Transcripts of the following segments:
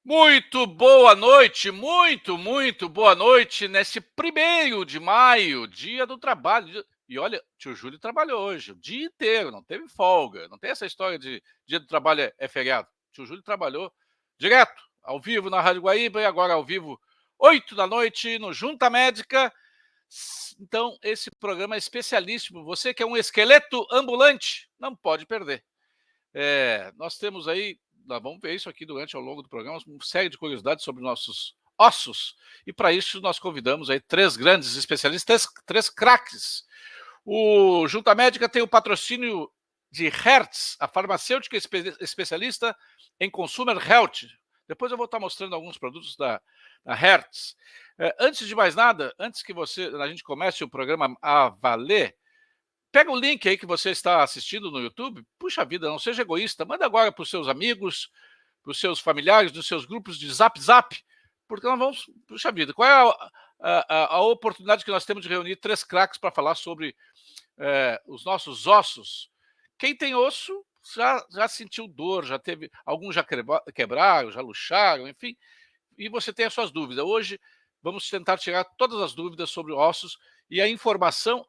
Muito boa noite, muito boa noite nesse 1º de maio, dia do trabalho. E olha, tio Júlio trabalhou hoje, o dia inteiro, não teve folga. Não tem essa história de dia do trabalho é feriado. Tio Júlio trabalhou direto, ao vivo na Rádio Guaíba e agora ao vivo, 8 da noite, no Junta Médica. Então, esse programa é especialíssimo. Você que é um esqueleto ambulante, não pode perder. Nós temos aí, nós vamos ver isso aqui durante ao longo do programa, uma série de curiosidades sobre nossos ossos. E para isso nós convidamos aí 3 grandes especialistas, 3 craques. O Junta Médica tem o patrocínio de Hertz, a farmacêutica especialista em Consumer Health. Depois eu vou estar mostrando alguns produtos da Hertz. Antes de mais nada, antes que a gente comece o programa a valer, pega o link aí que você está assistindo no YouTube, puxa vida, não seja egoísta, manda agora para os seus amigos, para os seus familiares, nos seus grupos de Zap, porque nós vamos, puxa vida, qual é a oportunidade que nós temos de reunir 3 craques para falar sobre os nossos ossos? Quem tem osso já sentiu dor, já teve, alguns já quebraram, já luxaram, enfim, e você tem as suas dúvidas. Hoje vamos tentar tirar todas as dúvidas sobre ossos e a informação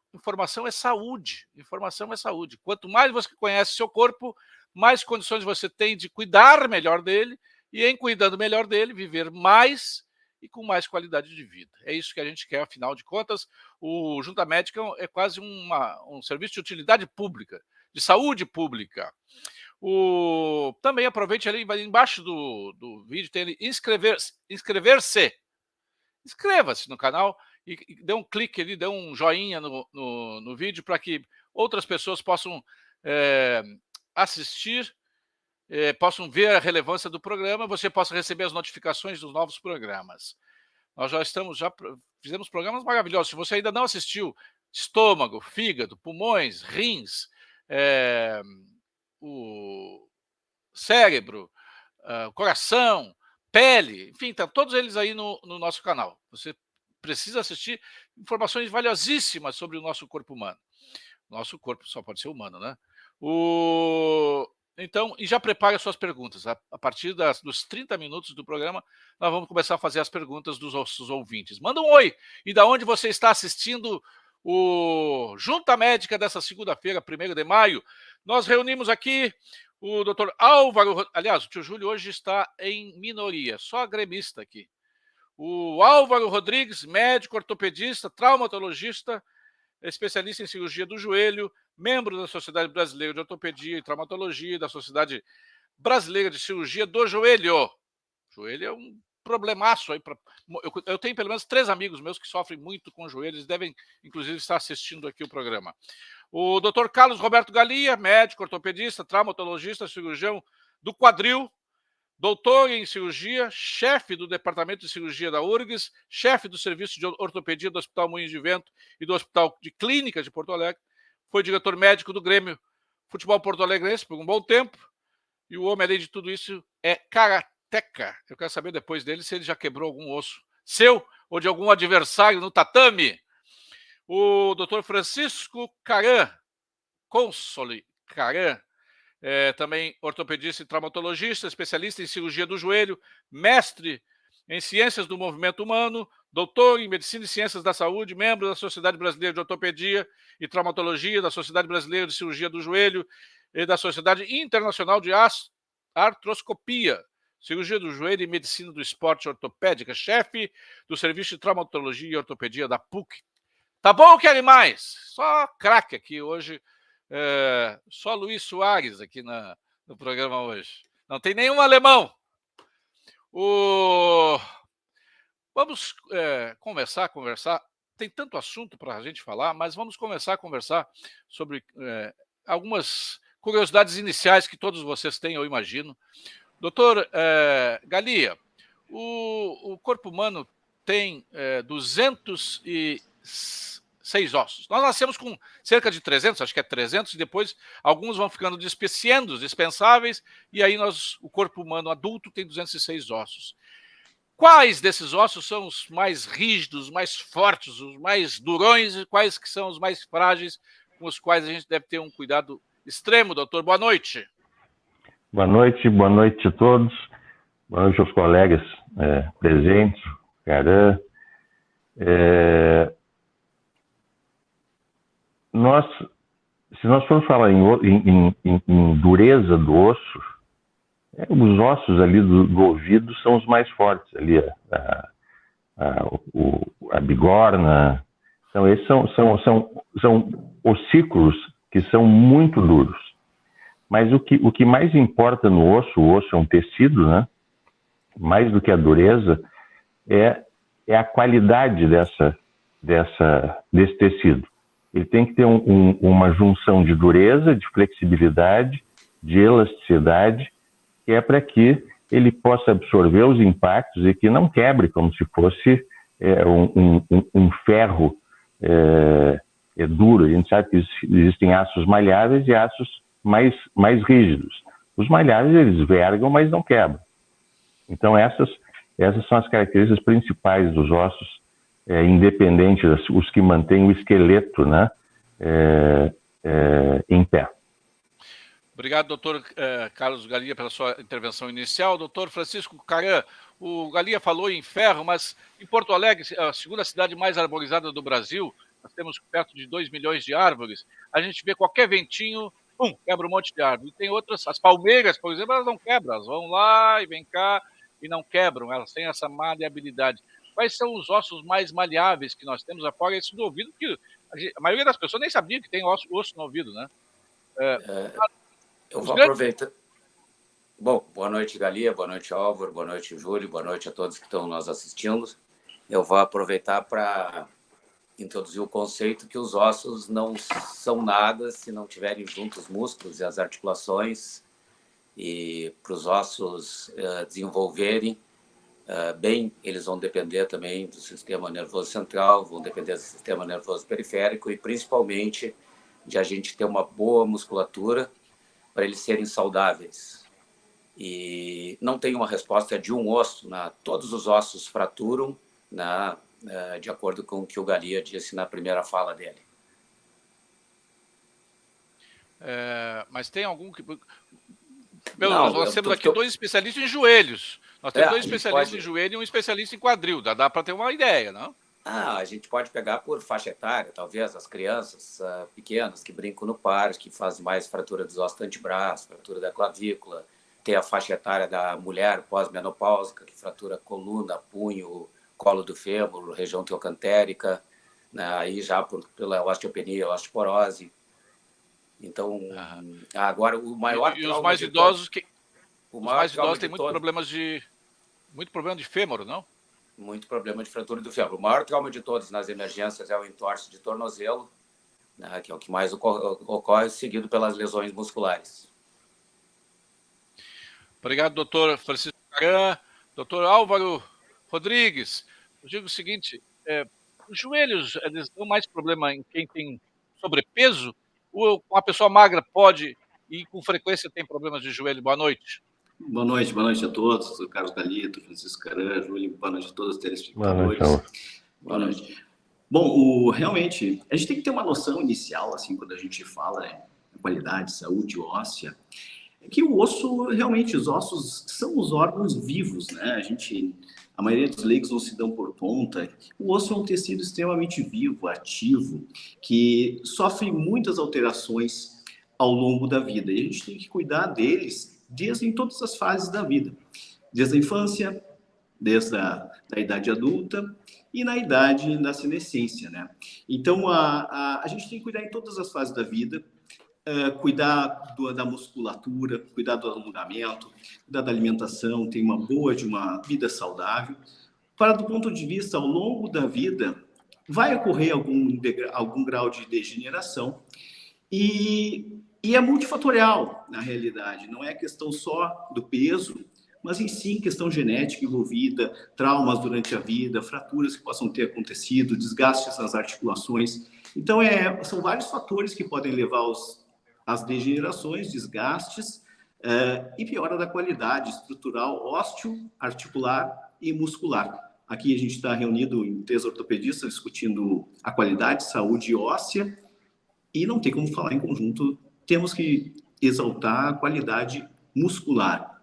é saúde. Informação é saúde. Quanto mais você conhece seu corpo, mais condições você tem de cuidar melhor dele e, em cuidando melhor dele, viver mais e com mais qualidade de vida. É isso que a gente quer, afinal de contas. O Junta Médica é quase um serviço de utilidade pública, de saúde pública. Também aproveite ali embaixo do vídeo, tem ali inscrever-se. Inscreva-se no canal e dê um clique ali, dê um joinha no vídeo para que outras pessoas possam assistir, possam ver a relevância do programa, você possa receber as notificações dos novos programas. Nós já fizemos programas maravilhosos. Se você ainda não assistiu, estômago, fígado, pulmões, rins, o cérebro, coração, pele, enfim, tá todos eles aí no nosso canal. Você precisa assistir informações valiosíssimas sobre o nosso corpo humano. Nosso corpo só pode ser humano, né? Então, e já prepare as suas perguntas. A partir dos 30 minutos do programa, nós vamos começar a fazer as perguntas dos nossos ouvintes. Manda um oi! E da onde você está assistindo o Junta Médica dessa segunda-feira, 1º de maio? Nós reunimos aqui o doutor Álvaro... Aliás, o tio Júlio hoje está em minoria, só gremista aqui. O Álvaro Rodrigues, médico, ortopedista, traumatologista, especialista em cirurgia do joelho, membro da Sociedade Brasileira de Ortopedia e Traumatologia e da Sociedade Brasileira de Cirurgia do Joelho. Joelho é um problemaço aí. Eu tenho pelo menos 3 amigos meus que sofrem muito com joelhos, devem, inclusive, estar assistindo aqui o programa. O Dr. Carlos Roberto Galia, médico, ortopedista, traumatologista, cirurgião do quadril, doutor em cirurgia, chefe do Departamento de Cirurgia da URGS, chefe do Serviço de Ortopedia do Hospital Moinhos de Vento e do Hospital de Clínicas de Porto Alegre. Foi diretor médico do Grêmio Futebol Porto Alegrense por um bom tempo. E o homem, além de tudo isso, é karateca. Eu quero saber depois dele se ele já quebrou algum osso seu ou de algum adversário no tatame. O doutor Francisco Caran, Console Caran, também ortopedista e traumatologista, especialista em cirurgia do joelho, mestre em ciências do movimento humano, doutor em medicina e ciências da saúde, membro da Sociedade Brasileira de Ortopedia e Traumatologia, da Sociedade Brasileira de Cirurgia do Joelho e da Sociedade Internacional de Artroscopia, cirurgia do joelho e medicina do esporte ortopédica, chefe do Serviço de Traumatologia e Ortopedia da PUC. Tá bom ou querem mais? Só craque aqui hoje. Só Luiz Soares aqui no programa hoje. Não tem nenhum alemão. Vamos começar a conversar. Tem tanto assunto para a gente falar, mas vamos começar a conversar sobre algumas curiosidades iniciais que todos vocês têm, eu imagino. Doutor Galia, o corpo humano tem 206 ossos. Nós nascemos com cerca de 300, acho que é 300, e depois alguns vão ficando dispensáveis, e aí o corpo humano adulto tem 206 ossos. Quais desses ossos são os mais rígidos, mais fortes, os mais durões, e quais que são os mais frágeis, com os quais a gente deve ter um cuidado extremo, doutor? Boa noite. Boa noite a todos. Boa noite aos colegas presentes, Caran. Se nós formos falar em dureza do osso, os ossos ali do ouvido são os mais fortes, ali a bigorna. Então, esses são ossículos que são muito duros. Mas o que mais importa no osso, o osso é um tecido, né? Mais do que a dureza, é a qualidade desse tecido. Ele tem que ter uma junção de dureza, de flexibilidade, de elasticidade, que é para que ele possa absorver os impactos e que não quebre como se fosse um ferro duro. A gente sabe que existem aços malháveis e aços mais rígidos. Os malháveis, eles vergam, mas não quebram. Então, essas são as características principais dos ossos, independente os que mantêm o esqueleto, né, em pé. Obrigado, doutor Carlos Galia, pela sua intervenção inicial. Doutor Francisco Caran, o Galia falou em ferro, mas em Porto Alegre, a segunda cidade mais arborizada do Brasil, nós temos perto de 2 milhões de árvores, a gente vê qualquer ventinho, quebra um monte de árvore. E tem outras, as palmeiras, por exemplo, elas não quebram, elas vão lá e vem cá e não quebram, elas têm essa maleabilidade. Quais são os ossos mais maleáveis que nós temos, afora esse do ouvido, que a maioria das pessoas nem sabia que tem osso no ouvido, né? Eu vou aproveitar. Bom, boa noite, Galia, boa noite, Álvaro, boa noite, Júlio, boa noite a todos que estão nos assistindo. Eu vou aproveitar para introduzir o conceito que os ossos não são nada se não tiverem juntos os músculos e as articulações, e para os ossos desenvolverem bem, eles vão depender também do sistema nervoso central, vão depender do sistema nervoso periférico e principalmente de a gente ter uma boa musculatura para eles serem saudáveis. E não tem uma resposta de um osso, né? Todos os ossos fraturam, né? De acordo com o que o Galia disse na primeira fala dele. Mas tem algum que... nós temos aqui dois especialistas em joelhos. Nós temos dois especialistas em joelho e um especialista em quadril. Dá para ter uma ideia, não? A gente pode pegar por faixa etária, talvez as crianças pequenas que brincam no parque, que fazem mais fratura dos ossos do antebraço, fratura da clavícula. Tem a faixa etária da mulher pós-menopáusica, que fratura coluna, punho, colo do fêmur, região teocantérica, né? Aí já pela osteopenia, osteoporose. Então, agora o maior e os mais idosos os mais idosos têm muito problema de fêmur, não? Muito problema de fratura do fêmur. O maior trauma de todos nas emergências é o entorse de tornozelo, né, que é o que mais ocorre, seguido pelas lesões musculares. Obrigado, doutor Francisco Caran. Doutor Álvaro Rodrigues, eu digo o seguinte, os joelhos, eles dão mais problema em quem tem sobrepeso, ou uma pessoa magra pode e com frequência tem problemas de joelho? Boa noite. Boa noite a todos, sou Carlos Galito, Francisco Caran, Júlio, boa noite a todos os telespectadores. Boa noite. Bom, realmente, a gente tem que ter uma noção inicial, assim, quando a gente fala em qualidade, saúde óssea, é que o osso, realmente, os ossos são os órgãos vivos, né? A maioria dos leigos não se dão por conta. O osso é um tecido extremamente vivo, ativo, que sofre muitas alterações ao longo da vida. E a gente tem que cuidar deles em todas as fases da vida, desde a infância, desde a idade adulta e na idade da senescência, né? Então, a gente tem que cuidar em todas as fases da vida, cuidar da musculatura, cuidar do alongamento, cuidar da alimentação, ter uma vida saudável, para do ponto de vista, ao longo da vida, vai ocorrer algum grau de degeneração e é multifatorial, na realidade. Não é questão só do peso, mas em sim questão genética envolvida, traumas durante a vida, fraturas que possam ter acontecido, desgastes nas articulações. Então, são vários fatores que podem levar às degenerações, desgastes e piora da qualidade estrutural, ósseo, articular e muscular. Aqui a gente está reunido em 3 ortopedistas discutindo a qualidade, saúde óssea, e não tem como falar em conjunto. Temos que exaltar a qualidade muscular.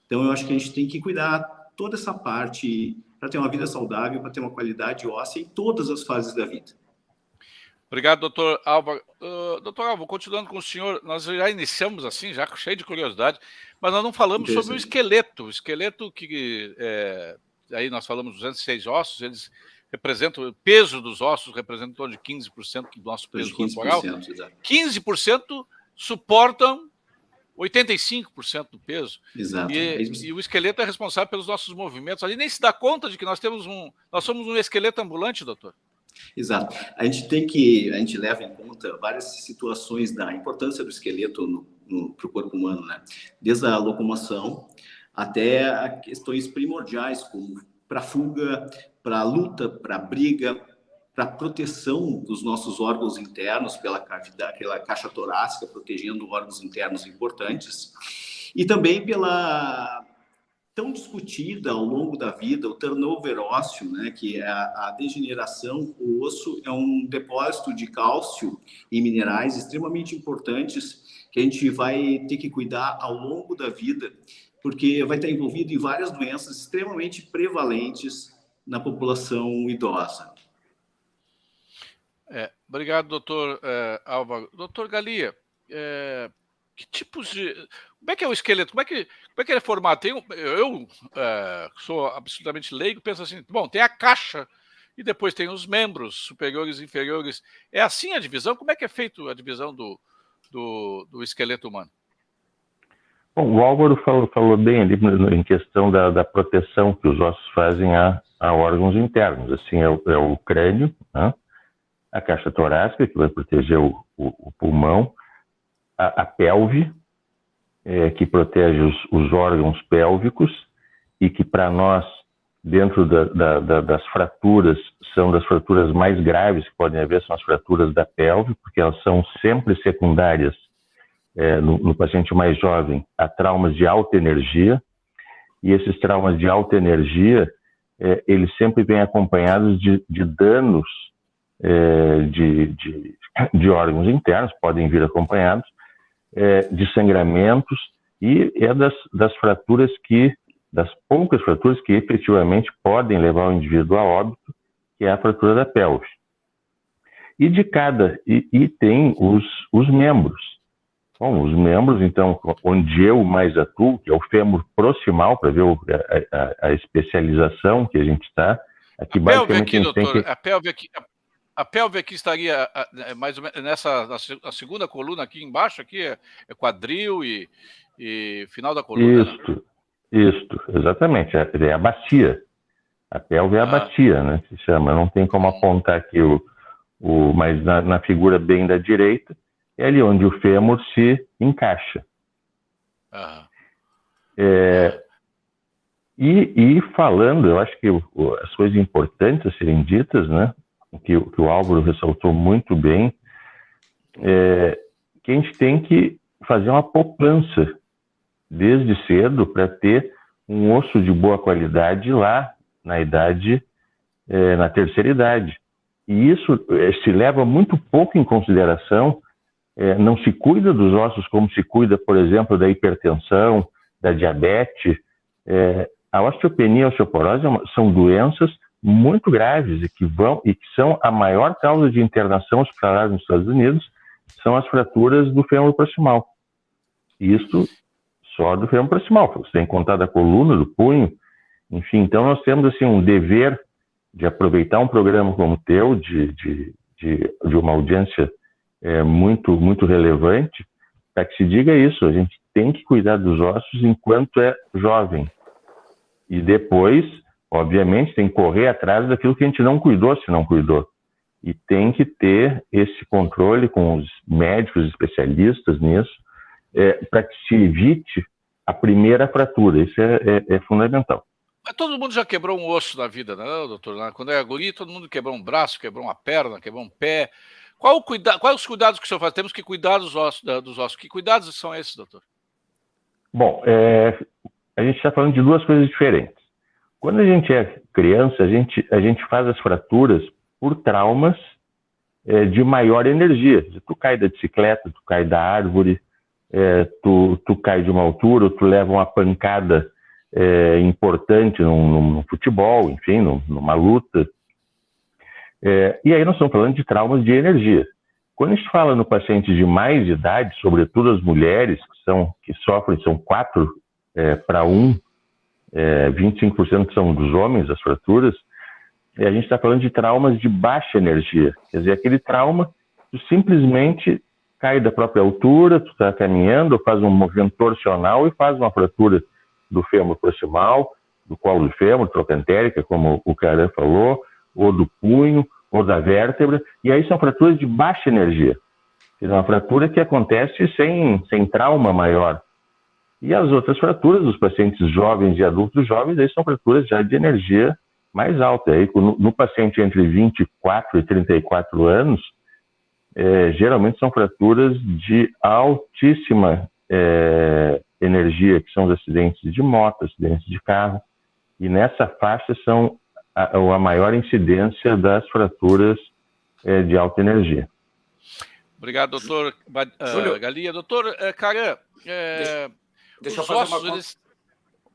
Então, eu acho que a gente tem que cuidar toda essa parte para ter uma vida saudável, para ter uma qualidade óssea em todas as fases da vida. Obrigado, doutor Álvaro. Doutor Álvaro, continuando com o senhor, nós já iniciamos assim, já cheio de curiosidade, mas nós não falamos sobre o esqueleto. O esqueleto que, aí nós falamos 206 ossos, eles representam, o peso dos ossos representa em torno de 15% do nosso peso corporal. 15% suportam 85% do peso. Exato. E o esqueleto é responsável pelos nossos movimentos. Ali nem se dá conta de que nós somos um esqueleto ambulante, doutor. Exato. A gente leva em conta várias situações da importância do esqueleto para o corpo humano, né? Desde a locomoção até a questões primordiais, como para fuga, para luta, para briga, para proteção dos nossos órgãos internos pela caixa torácica, protegendo órgãos internos importantes, e também pela tão discutida ao longo da vida, o turnover ósseo, né, que é a degeneração. O osso é um depósito de cálcio e minerais extremamente importantes que a gente vai ter que cuidar ao longo da vida, porque vai estar envolvido em várias doenças extremamente prevalentes na população idosa. Obrigado, doutor Álvaro. Doutor Galia, que tipos de... Como é que é o esqueleto? Como é que ele é formado? Eu sou absolutamente leigo, penso assim, bom, tem a caixa e depois tem os membros superiores e inferiores. É assim a divisão? Como é que é feita a divisão do esqueleto humano? Bom, o Álvaro falou bem ali em questão da proteção que os ossos fazem a órgãos internos. Assim, é o crânio, né? A caixa torácica, que vai proteger o pulmão, a pelve, que protege os órgãos pélvicos e que, para nós, dentro das fraturas, são das fraturas mais graves que podem haver, são as fraturas da pelve, porque elas são sempre secundárias no paciente mais jovem a traumas de alta energia, e esses traumas de alta energia, eles sempre vêm acompanhados de danos de órgãos internos, podem vir acompanhados, de sangramentos, e das fraturas das poucas fraturas que efetivamente podem levar o indivíduo a óbito, que é a fratura da pelve. E tem os membros. Bom, os membros, então, onde eu mais atuo, que é o fêmur proximal, para ver a especialização que a gente está. Aqui, basicamente, aqui, doutor, a pelve aqui estaria mais ou menos a segunda coluna aqui embaixo, aqui é quadril e final da coluna. Isso, exatamente. É a bacia. A pelve é a bacia, né? Se chama. Não tem como apontar aqui mas na figura bem da direita, é ali onde o fêmur se encaixa. E falando, eu acho que as coisas importantes a serem ditas, né? Que o Álvaro ressaltou muito bem, que a gente tem que fazer uma poupança desde cedo para ter um osso de boa qualidade lá na terceira idade. E isso se leva muito pouco em consideração, não se cuida dos ossos como se cuida, por exemplo, da hipertensão, da diabetes. A osteopenia e a osteoporose são doenças muito graves e que são a maior causa de internação hospitalar nos Estados Unidos, são as fraturas do fêmur proximal. Isso só do fêmur proximal. Você tem que contar da coluna, do punho, enfim. Então nós temos assim um dever de aproveitar um programa como o teu, de uma audiência muito, muito relevante, para que se diga isso. A gente tem que cuidar dos ossos enquanto é jovem. E depois, obviamente, tem que correr atrás daquilo que a gente não cuidou, se não cuidou. E tem que ter esse controle com os médicos especialistas nisso, para que se evite a primeira fratura. Isso é fundamental. Mas todo mundo já quebrou um osso na vida, não, doutor? Quando é guri, todo mundo quebrou um braço, quebrou uma perna, quebrou um pé. Quais os cuidados que o senhor faz? Temos que cuidar dos ossos. Que cuidados são esses, doutor? Bom, a gente está falando de duas coisas diferentes. Quando a gente é criança, a gente faz as fraturas por traumas de maior energia. Tu cai da bicicleta, tu cai da árvore, tu cai de uma altura, ou tu leva uma pancada importante no futebol, enfim, numa luta. E aí nós estamos falando de traumas de energia. Quando a gente fala no paciente de mais idade, sobretudo as mulheres que sofrem, são 4 para 1, 25% são dos homens, as fraturas, a gente está falando de traumas de baixa energia. Quer dizer, aquele trauma, tu simplesmente cai da própria altura, tu está caminhando, faz um movimento torsional e faz uma fratura do fêmur proximal, do colo do fêmur, trocantérica, como o Caran falou, ou do punho, ou da vértebra, e aí são fraturas de baixa energia. É uma fratura que acontece sem trauma maior. E as outras fraturas dos pacientes jovens e adultos jovens, aí são fraturas já de energia mais alta. Aí, no paciente entre 24 e 34 anos, geralmente são fraturas de altíssima energia, que são os acidentes de moto, acidentes de carro, e nessa faixa são a maior incidência das fraturas de alta energia. Obrigado, doutor Galia. Doutor Caran, deixa eu fazer uma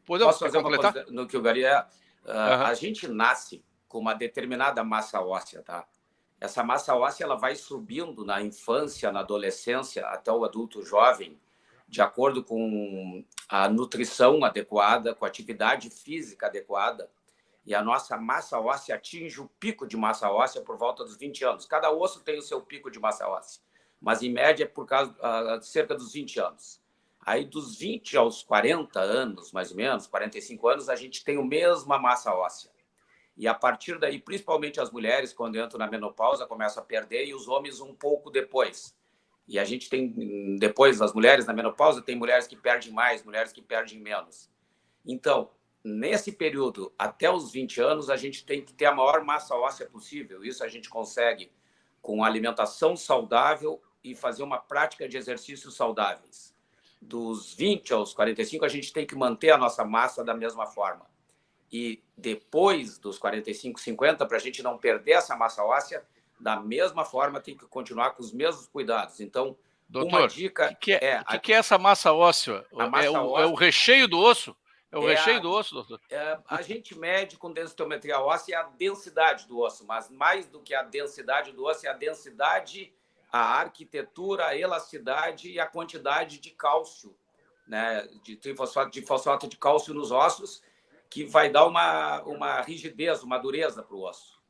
Posso fazer uma coisa no que o Galia... A gente nasce com uma determinada massa óssea, tá? Essa massa óssea ela vai subindo na infância, na adolescência, até o adulto jovem, de acordo com a nutrição adequada, com a atividade física adequada. E a nossa massa óssea atinge o pico de massa óssea por volta dos 20 anos. Cada osso tem o seu pico de massa óssea, mas em média é por causa cerca dos 20 anos. Aí dos 20 aos 40 anos, mais ou menos, 45 anos, a gente tem a mesma massa óssea. E a partir daí, principalmente as mulheres, quando entram na menopausa, começam a perder, e os homens um pouco depois. E a gente tem, depois, as mulheres na menopausa, tem mulheres que perdem mais, mulheres que perdem menos. Então, nesse período, até os 20 anos, a gente tem que ter a maior massa óssea possível. Isso a gente consegue com alimentação saudável e fazer uma prática de exercícios saudáveis. Dos 20 aos 45, a gente tem que manter a nossa massa da mesma forma. E depois dos 45, 50, para a gente não perder essa massa óssea, da mesma forma, tem que continuar com os mesmos cuidados. Então, doutor, uma dica o que é essa massa óssea? É o recheio do osso? É o recheio do osso, doutor? A gente mede com densitometria óssea a densidade do osso, mas mais do que a densidade do osso, é a densidade, a arquitetura, a elasticidade e a quantidade de cálcio, né, de fosfato de cálcio nos ossos, que vai dar uma rigidez, uma dureza para o osso.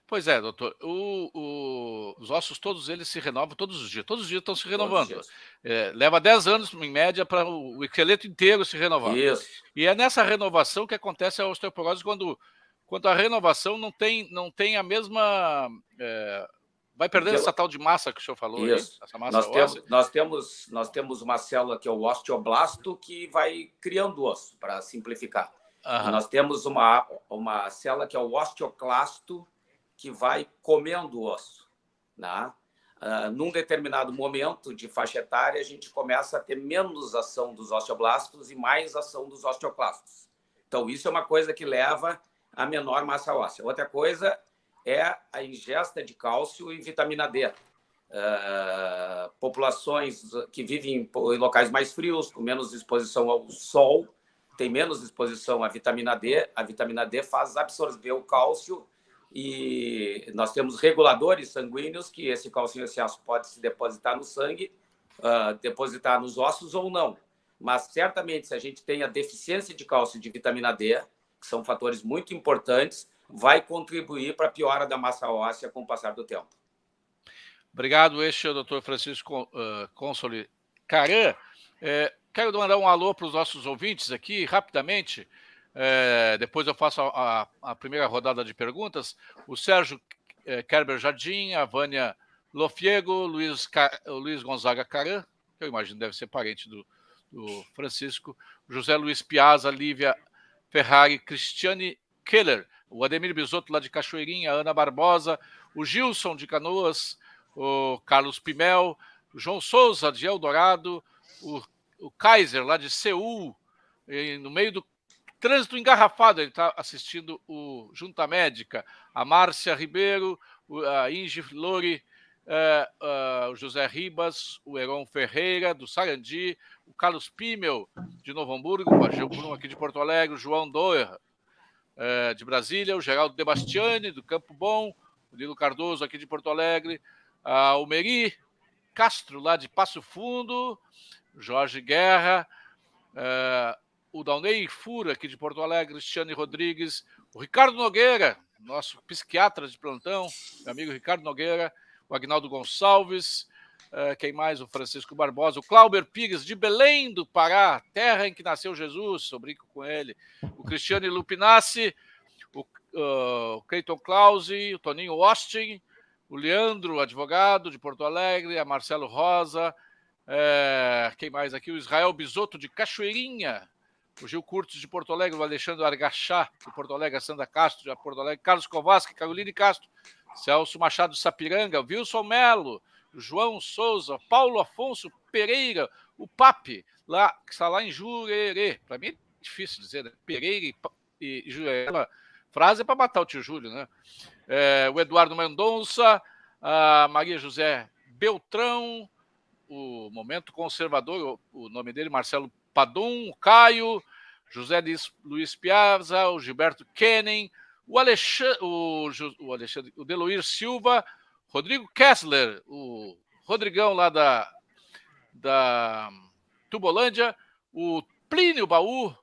Pois é, doutor. Os ossos, todos eles se renovam todos os dias. Todos os dias estão se renovando. Leva 10 anos, em média, para o esqueleto inteiro se renovar. Isso. E é nessa renovação que acontece a osteoporose quando a renovação não tem a mesma... vai perdendo essa tal de massa que o senhor falou. Isso. Aí, essa massa nós temos uma célula que é o osteoblasto, que vai criando osso, para simplificar. Nós temos uma célula que é o osteoclasto, que vai comendo o osso, né? Num determinado momento de faixa etária, a gente começa a ter menos ação dos osteoblastos e mais ação dos osteoclastos. Então, isso é uma coisa que leva a menor massa óssea. Outra coisa é a ingesta de cálcio e vitamina D. Populações que vivem em locais mais frios, com menos exposição ao sol, tem menos exposição à vitamina D. A vitamina D faz absorver o cálcio, e nós temos reguladores sanguíneos que esse cálcio em excesso pode se depositar no sangue, depositar nos ossos ou não. Mas, certamente, se a gente tem a deficiência de cálcio e de vitamina D, que são fatores muito importantes, vai contribuir para a piora da massa óssea com o passar do tempo. Obrigado. Este é o Dr. Francisco Consoli Caran. Quero mandar um alô para os nossos ouvintes aqui, rapidamente. Depois eu faço a primeira rodada de perguntas. O Sérgio Kerber Jardim, a Vânia Lofiego, Luiz Gonzaga Caran, que eu imagino deve ser parente do Francisco, José Luiz Piazza, Lívia Ferrari, Cristiane Keller, o Ademir Bisotto lá de Cachoeirinha, a Ana Barbosa, o Gilson de Canoas, o Carlos Pimel, o João Souza de Eldorado, o Kaiser lá de Seul, no meio do trânsito engarrafado, ele está assistindo o Junta Médica, a Márcia Ribeiro, a Inge Lori, o José Ribas, o Heron Ferreira, do Sarandi, o Carlos Pimmel, de Novo Hamburgo, o Ageu Bruno, aqui de Porto Alegre, o João Doer, de Brasília, o Geraldo Debastiani, do Campo Bom, o Nilo Cardoso, aqui de Porto Alegre, o Meri Castro, lá de Passo Fundo, Jorge Guerra, o Daunei Fura, aqui de Porto Alegre, Cristiane Rodrigues, o Ricardo Nogueira, nosso psiquiatra de plantão, meu amigo Ricardo Nogueira, o Agnaldo Gonçalves, quem mais? O Francisco Barbosa, o Clauber Pires, de Belém do Pará, terra em que nasceu Jesus, eu brinco com ele, o Cristiane Lupinassi, o Cleiton Clausi, o Toninho Austin, o Leandro, advogado de Porto Alegre, a Marcelo Rosa, quem mais aqui? O Israel Bisotto, de Cachoeirinha, o Gil Curtis, de Porto Alegre, o Alexandre Argachá, de Porto Alegre, a Sandra Castro, de Porto Alegre, Carlos Kovaski, Caroline Castro, Celso Machado Sapiranga, o Wilson Melo, o João Souza, Paulo Afonso Pereira, o Pape, que está lá em Jurerê. Para mim é difícil dizer, né? Pereira e Jurerê. Frase é para matar o tio Júlio, né? O Eduardo Mendonça, a Maria José Beltrão, o Momento Conservador, o nome dele, Marcelo Padum, o Caio, José Luiz Piazza, o Gilberto Kenning, o Deloir Silva, Rodrigo Kessler, o Rodrigão lá da Tubolândia, o Plínio Baú,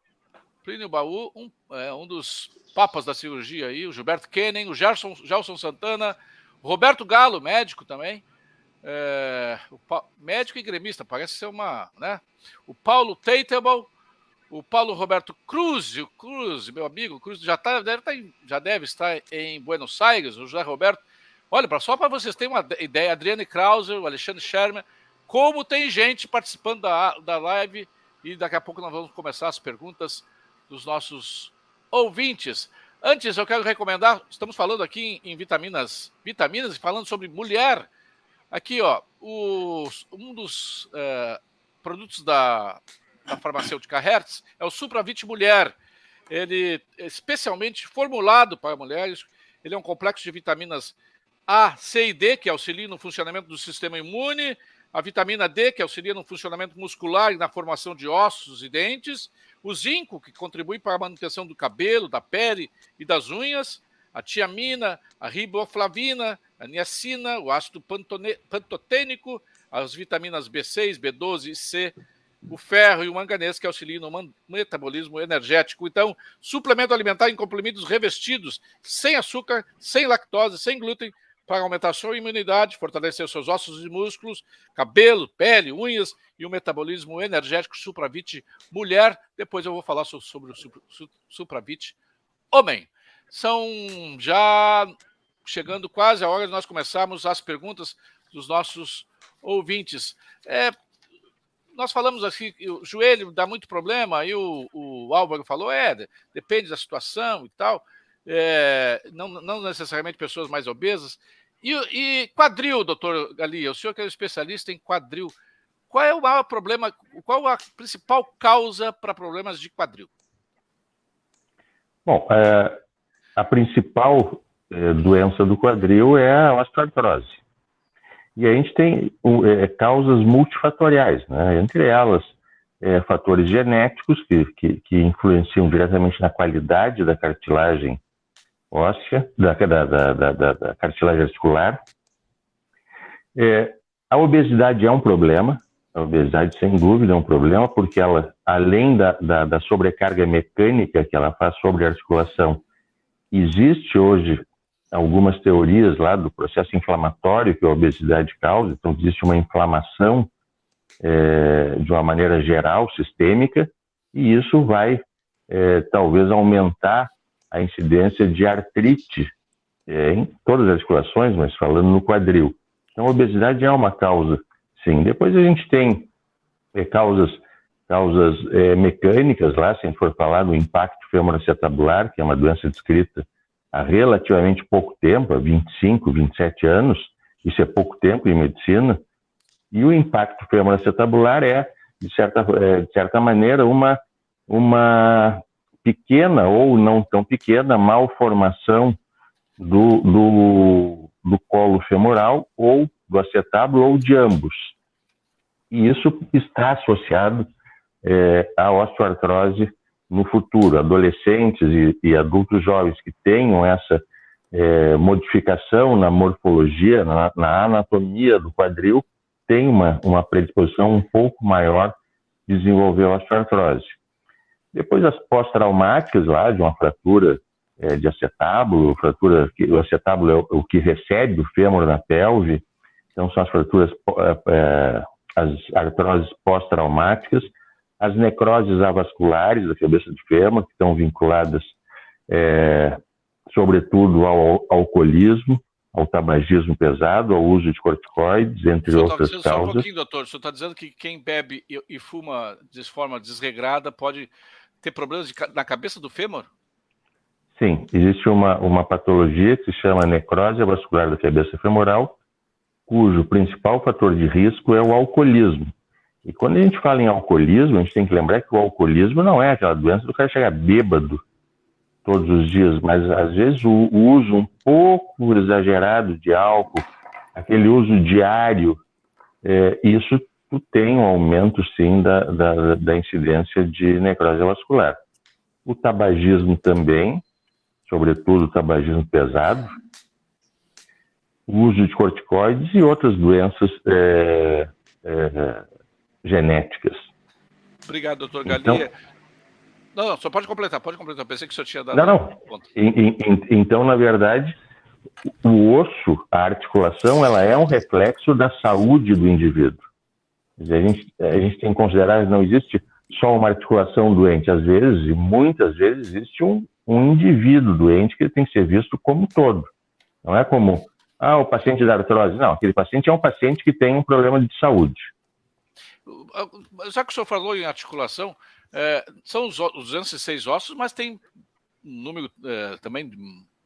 um dos papas da cirurgia aí, o Gilberto Kenning, o Gelson Santana, o Roberto Galo, médico também, médico e gremista, parece ser né? O Paulo Teitable, o Paulo Roberto Cruz, meu amigo, Cruz já deve estar em Buenos Aires, o José Roberto. Olha, só para vocês terem uma ideia, Adriane Krause, o Alexandre Sherman, como tem gente participando da live, e daqui a pouco nós vamos começar as perguntas dos nossos ouvintes. Antes, eu quero recomendar, estamos falando aqui em vitaminas e falando sobre mulher. Aqui, ó, um dos produtos da farmacêutica Hertz é o Supravit Mulher. Ele é especialmente formulado para mulheres. Ele é um complexo de vitaminas A, C e D, que auxiliam no funcionamento do sistema imune, a vitamina D, que auxilia no funcionamento muscular e na formação de ossos e dentes, o zinco, que contribui para a manutenção do cabelo, da pele e das unhas, a tiamina, a riboflavina, a niacina, o ácido pantotênico, as vitaminas B6, B12 e C, o ferro e o manganês, que auxiliam no metabolismo energético. Então, suplemento alimentar em comprimidos revestidos, sem açúcar, sem lactose, sem glúten, para aumentar a sua imunidade, fortalecer seus ossos e músculos, cabelo, pele, unhas e o metabolismo energético. Supravit Mulher. Depois eu vou falar sobre o Supravit Homem. São já chegando quase a hora de nós começarmos as perguntas dos nossos ouvintes. Nós falamos assim, o joelho dá muito problema, aí o Álvaro falou, depende da situação e tal, não necessariamente pessoas mais obesas. E quadril, doutor Galia, o senhor que é um especialista em quadril, qual é o maior problema, qual a principal causa para problemas de quadril? Bom, a principal doença do quadril é a osteoartrose. E a gente tem causas multifatoriais, né? Entre elas, fatores genéticos que influenciam diretamente na qualidade da cartilagem óssea, da cartilagem articular. A obesidade é um problema, a obesidade sem dúvida é um problema, porque ela, além da sobrecarga mecânica que ela faz sobre a articulação, existe hoje algumas teorias lá do processo inflamatório que a obesidade causa, então existe uma inflamação de uma maneira geral, sistêmica, e isso vai talvez aumentar a incidência de artrite em todas as articulações, mas falando no quadril. Então a obesidade é uma causa, sim. Depois a gente tem causas mecânicas lá, se a gente for falar do impacto femoroacetabular, que é uma doença descrita há relativamente pouco tempo, há 25, 27 anos, isso é pouco tempo em medicina, e o impacto femoroacetabular de certa maneira, uma pequena ou não tão pequena malformação do colo femoral ou do acetábulo ou de ambos. E isso está associado à osteoartrose no futuro. Adolescentes e adultos jovens que tenham essa modificação na morfologia, na anatomia do quadril, têm uma predisposição um pouco maior de desenvolver osteoartrose. Depois as pós-traumáticas lá, de uma fratura de acetábulo, o acetábulo é o que recebe o fêmur na pelve, então são as fraturas, as artroses pós-traumáticas, as necroses avasculares da cabeça de fêmur, que estão vinculadas sobretudo ao alcoolismo, ao tabagismo pesado, ao uso de corticoides, entre outras causas. Só um pouquinho, doutor, o senhor está dizendo que quem bebe e fuma de forma desregrada pode ter problemas na cabeça do fêmur? Sim, existe uma patologia que se chama necrose avascular da cabeça femoral, cujo principal fator de risco é o alcoolismo. E quando a gente fala em alcoolismo, a gente tem que lembrar que o alcoolismo não é aquela doença do cara chegar bêbado todos os dias, mas às vezes o uso um pouco exagerado de álcool, aquele uso diário, isso tem um aumento sim da incidência de necrose vascular. O tabagismo também, sobretudo o tabagismo pesado, o uso de corticoides e outras doenças genéticas. Obrigado, doutor Galia. Não, só pode completar. Pensei que o senhor tinha dado... Não. Então, na verdade, o osso, a articulação, ela é um reflexo da saúde do indivíduo. A gente tem que considerar que não existe só uma articulação doente. Às vezes, e muitas vezes, existe um indivíduo doente que tem que ser visto como um todo. Não é como, o paciente da artrose. Não, aquele paciente é um paciente que tem um problema de saúde. Já que o senhor falou em articulação, são os 206 ossos, mas tem um número também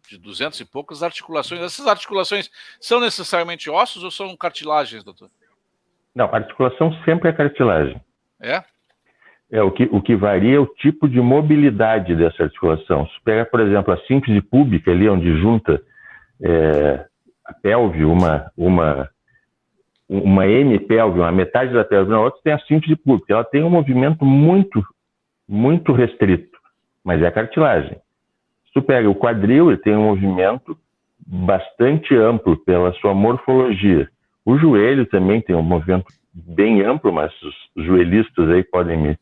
de 200 e poucas articulações. Essas articulações são necessariamente ossos ou são cartilagens, doutor? Não, a articulação sempre é cartilagem. O que varia é o tipo de mobilidade dessa articulação. Se pega, por exemplo, a síntese púbica, ali onde junta a pelve, uma hemipelve, uma metade da pelve na outra, tem a síntese púbica. Ela tem um movimento muito, muito restrito, mas é cartilagem. Se tu pega o quadril, ele tem um movimento bastante amplo pela sua morfologia. O joelho também tem um movimento bem amplo, mas os joelhistas aí podem me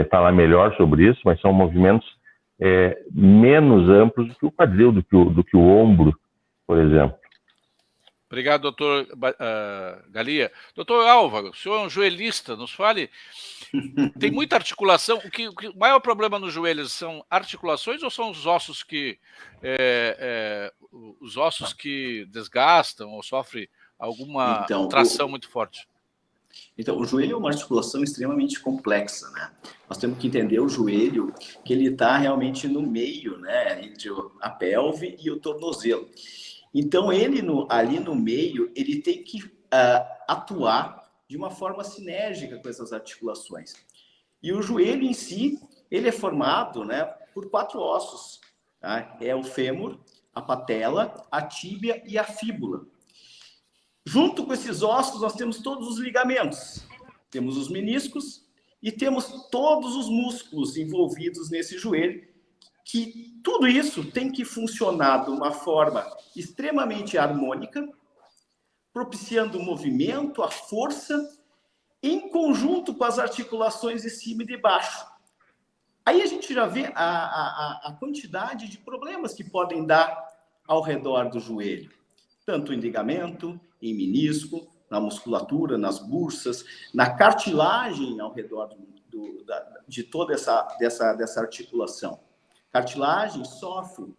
falar melhor sobre isso, mas são movimentos menos amplos do que o quadril, do que o ombro, por exemplo. Obrigado, doutor Galia. Doutor Álvaro, o senhor é um joelhista, nos fale. Tem muita articulação. O maior problema nos joelhos são articulações ou são os ossos que desgastam ou sofrem alguma tração muito forte? Então, o joelho é uma articulação extremamente complexa, né? Nós temos que entender o joelho, que ele está realmente no meio, né? Entre a pelve e o tornozelo. Então, ele ali no meio, ele tem que atuar de uma forma sinérgica com essas articulações. E o joelho em si, ele é formado, né, por 4 ossos. Tá? É o fêmur, a patela, a tíbia e a fíbula. Junto com esses ossos, nós temos todos os ligamentos. Temos os meniscos e temos todos os músculos envolvidos nesse joelho, que tudo isso tem que funcionar de uma forma extremamente harmônica, propiciando o movimento, a força, em conjunto com as articulações de cima e de baixo. Aí a gente já vê a quantidade de problemas que podem dar ao redor do joelho, tanto em ligamento, em menisco, na musculatura, nas bursas, na cartilagem ao redor de toda dessa articulação. Cartilagem sofre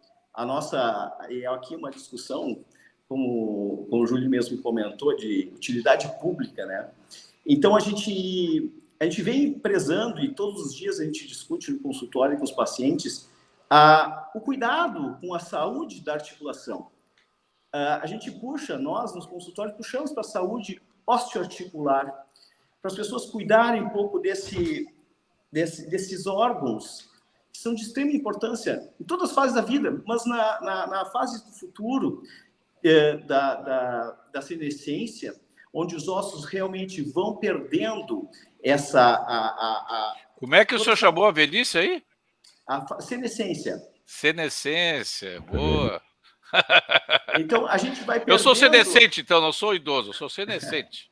é aqui uma discussão, como o Júlio mesmo comentou, de utilidade pública, né? Então, a gente vem prezando, e todos os dias a gente discute no consultório com os pacientes, o cuidado com a saúde da articulação. A gente nós nos consultórios, puxamos para a saúde osteoarticular, para as pessoas cuidarem um pouco desses órgãos que são de extrema importância em todas as fases da vida, mas na fase do futuro, da senescência, onde os ossos realmente vão perdendo essa... Como é que o senhor chamou a velhice aí? A senescência. Senescência, boa. Então, a gente vai perdendo... Eu sou senescente, então, não sou idoso, eu sou senescente.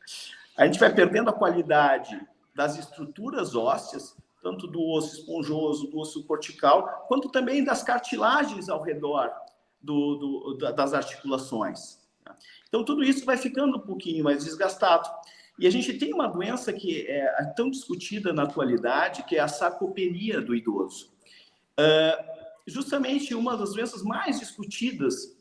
A gente vai perdendo a qualidade das estruturas ósseas, tanto do osso esponjoso, do osso cortical, quanto também das cartilagens ao redor das articulações. Então, tudo isso vai ficando um pouquinho mais desgastado. E a gente tem uma doença que é tão discutida na atualidade, que é a sarcopenia do idoso. Justamente uma das doenças mais discutidas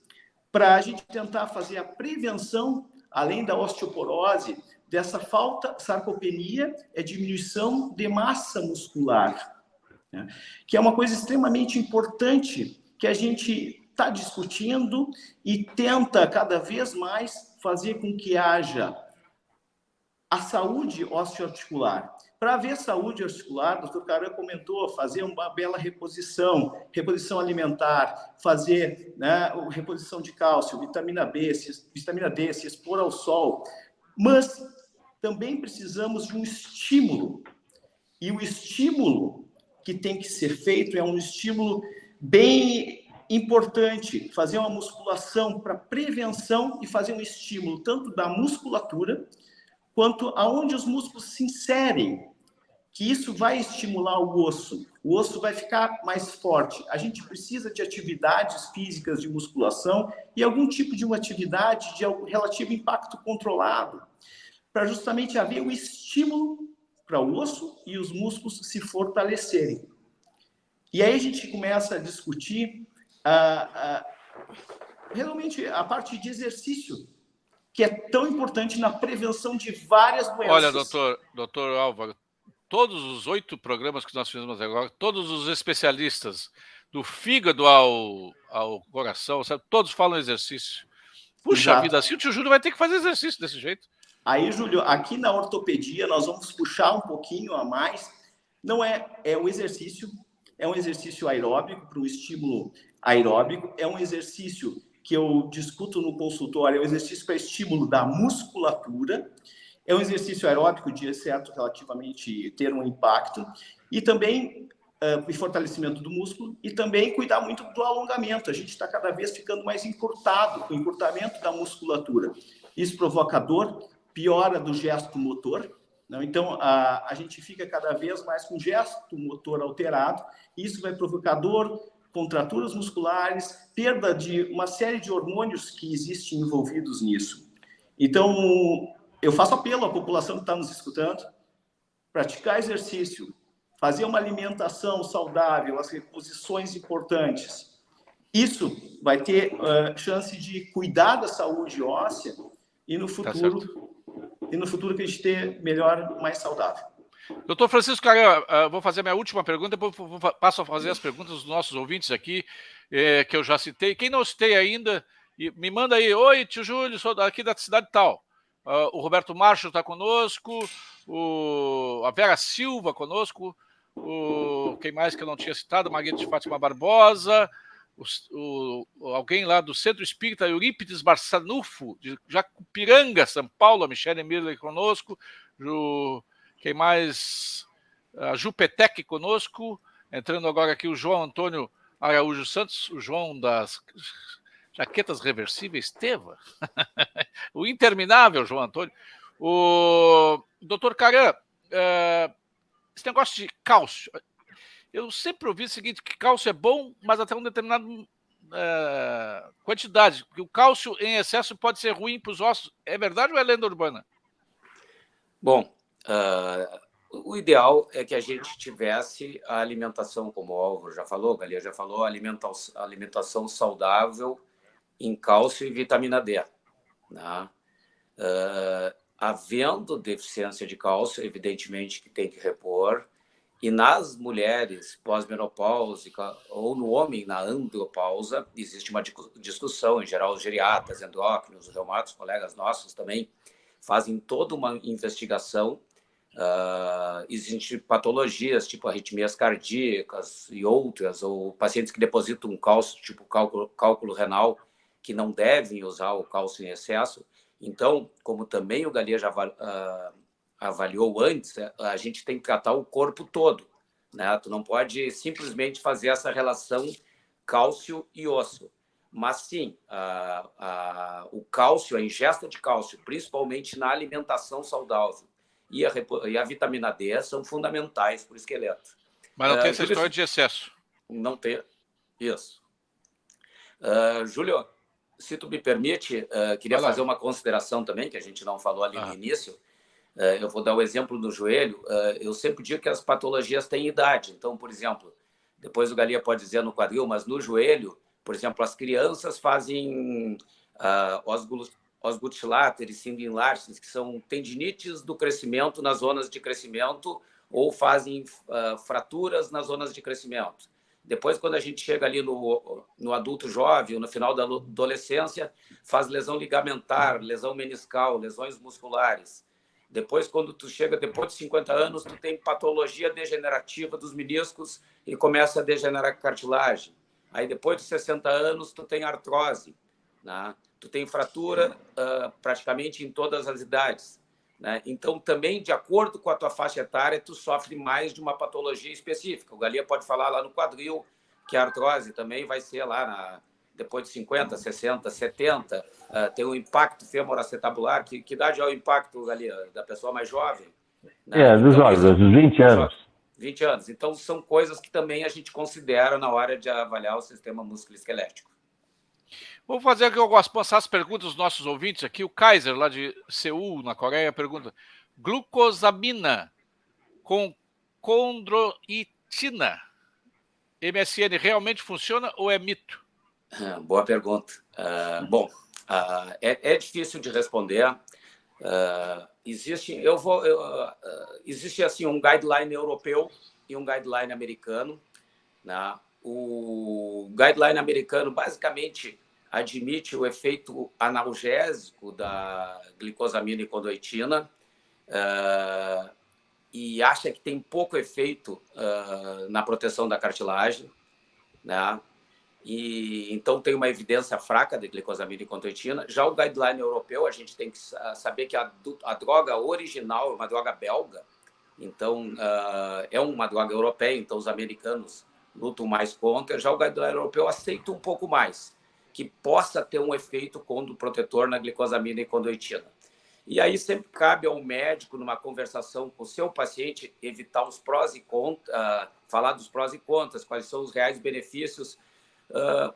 para a gente tentar fazer a prevenção, além da osteoporose, dessa falta, sarcopenia é diminuição de massa muscular, né? Que é uma coisa extremamente importante que a gente está discutindo e tenta cada vez mais fazer com que haja a saúde osteoarticular. Para haver saúde articular, o Dr. Caran comentou, fazer uma bela reposição alimentar, fazer, né, reposição de cálcio, vitamina D, se expor ao sol. Mas também precisamos de um estímulo. E o estímulo que tem que ser feito é um estímulo bem importante, fazer uma musculação para prevenção e fazer um estímulo tanto da musculatura quanto aonde os músculos se inserem, que isso vai estimular o osso vai ficar mais forte. A gente precisa de atividades físicas de musculação e algum tipo de uma atividade de relativo impacto controlado, para justamente haver o estímulo para o osso e os músculos se fortalecerem. E aí a gente começa a discutir realmente a parte de exercício, que é tão importante na prevenção de várias doenças. Olha, doutor Álvaro, todos os 8 programas que nós fizemos agora, todos os especialistas, do fígado ao coração, sabe, todos falam exercício. Puxa Exato. vida, assim o tio Júlio vai ter que fazer exercício desse jeito. Aí, Júlio, aqui na ortopedia, nós vamos puxar um pouquinho a mais. Não é um exercício aeróbico, para um estímulo aeróbico, é um exercício que eu discuto no consultório, é um exercício para estímulo da musculatura, é um exercício aeróbico de certo relativamente ter um impacto, e também fortalecimento do músculo, e também cuidar muito do alongamento. A gente está cada vez ficando mais encurtado, com o encurtamento da musculatura. Isso provoca dor, piora do gesto motor, não? Então a gente fica cada vez mais com o gesto motor alterado, isso vai provocar dor, contraturas musculares, perda de uma série de hormônios que existem envolvidos nisso. Então, eu faço apelo à população que está nos escutando, praticar exercício, fazer uma alimentação saudável, as reposições importantes. Isso vai ter chance de cuidar da saúde óssea e no futuro, que a gente ter melhor, mais saudável. Doutor Francisco Caran, vou fazer a minha última pergunta, depois passo a fazer as perguntas dos nossos ouvintes aqui, que eu já citei. Quem não citei ainda, me manda aí, oi, tio Júlio, sou daqui da cidade tal. O Roberto Marcho está conosco, a Vera Silva conosco, quem mais que eu não tinha citado, Margarida de Fátima Barbosa, alguém lá do Centro Espírita Eurípides Barçanufo, de Jacupiranga, São Paulo, a Michele Miller conosco, quem mais? A Jupetec conosco, entrando agora aqui o João Antônio Araújo Santos, o João das jaquetas reversíveis, Teva, o interminável João Antônio, o doutor Caran, esse negócio de cálcio, eu sempre ouvi o seguinte, que cálcio é bom, mas até uma determinada quantidade, porque o cálcio em excesso pode ser ruim para os ossos, é verdade ou é lenda urbana? Bom, o ideal é que a gente tivesse a alimentação, como o Álvaro já falou, Galia já falou, alimentação saudável em cálcio e vitamina D. Né? Havendo deficiência de cálcio, evidentemente que tem que repor, e nas mulheres pós-menopáusica ou no homem na andropausa, existe uma discussão, em geral os geriatras, endócrinos, os reumatos, colegas nossos também, fazem toda uma investigação. Existem patologias, tipo arritmias cardíacas e outras, ou pacientes que depositam cálcio, tipo cálculo renal, que não devem usar o cálcio em excesso. Então, como também o Galia já avaliou antes, a gente tem que tratar o corpo todo, né? Tu não pode simplesmente fazer essa relação cálcio e osso. Mas sim, o cálcio, a ingesta de cálcio, principalmente na alimentação saudável, e a vitamina D são fundamentais para o esqueleto. Mas não tem essa história de excesso. Não tem. Isso. Júlio, se tu me permite, queria fazer uma consideração também, que a gente não falou ali no início. Eu vou dar o exemplo do joelho. Eu sempre digo que as patologias têm idade. Então, por exemplo, depois o Galia pode dizer no quadril, mas no joelho, por exemplo, as crianças fazem osgutilater e síndrome Larsen, que são tendinites do crescimento nas zonas de crescimento, ou fazem fraturas nas zonas de crescimento. Depois, quando a gente chega ali no adulto jovem, no final da adolescência, faz lesão ligamentar, lesão meniscal, lesões musculares. Depois, quando tu chega depois de 50 anos, tu tem patologia degenerativa dos meniscos e começa a degenerar cartilagem. Aí, depois de 60 anos, tu tem artrose, né? Tu tem fratura praticamente em todas as idades, né? Então, também, de acordo com a tua faixa etária, tu sofre mais de uma patologia específica. O Galia pode falar lá no quadril que a artrose também vai ser lá depois de 50, 60, 70. Tem um impacto femoroacetabular. Que idade é o impacto, Galia? Da pessoa mais jovem? Né? Dos jovens, dos 20 anos. 20 anos. Então, são coisas que também a gente considera na hora de avaliar o sistema musculoesquelético. Vou fazer aqui algumas passar as perguntas dos nossos ouvintes aqui. O Kaiser, lá de Seul, na Coreia, pergunta: glucosamina com condroitina, MSN, realmente funciona ou é mito? Boa pergunta. É difícil de responder. Existe assim, um guideline europeu e um guideline americano, né? O guideline americano, basicamente, admite o efeito analgésico da glicosamina e condroitina e acha que tem pouco efeito na proteção da cartilagem, né? E então tem uma evidência fraca de glicosamina e condroitina. Já o guideline europeu, a gente tem que saber que a droga original é uma droga belga, então é uma droga europeia, então os americanos lutam mais contra. Já o guideline europeu aceita um pouco mais, que possa ter um efeito condroprotetor na glicosamina e condroitina. E aí sempre cabe ao médico, numa conversação com o seu paciente, evitar os prós e contras, falar dos prós e contras, quais são os reais benefícios.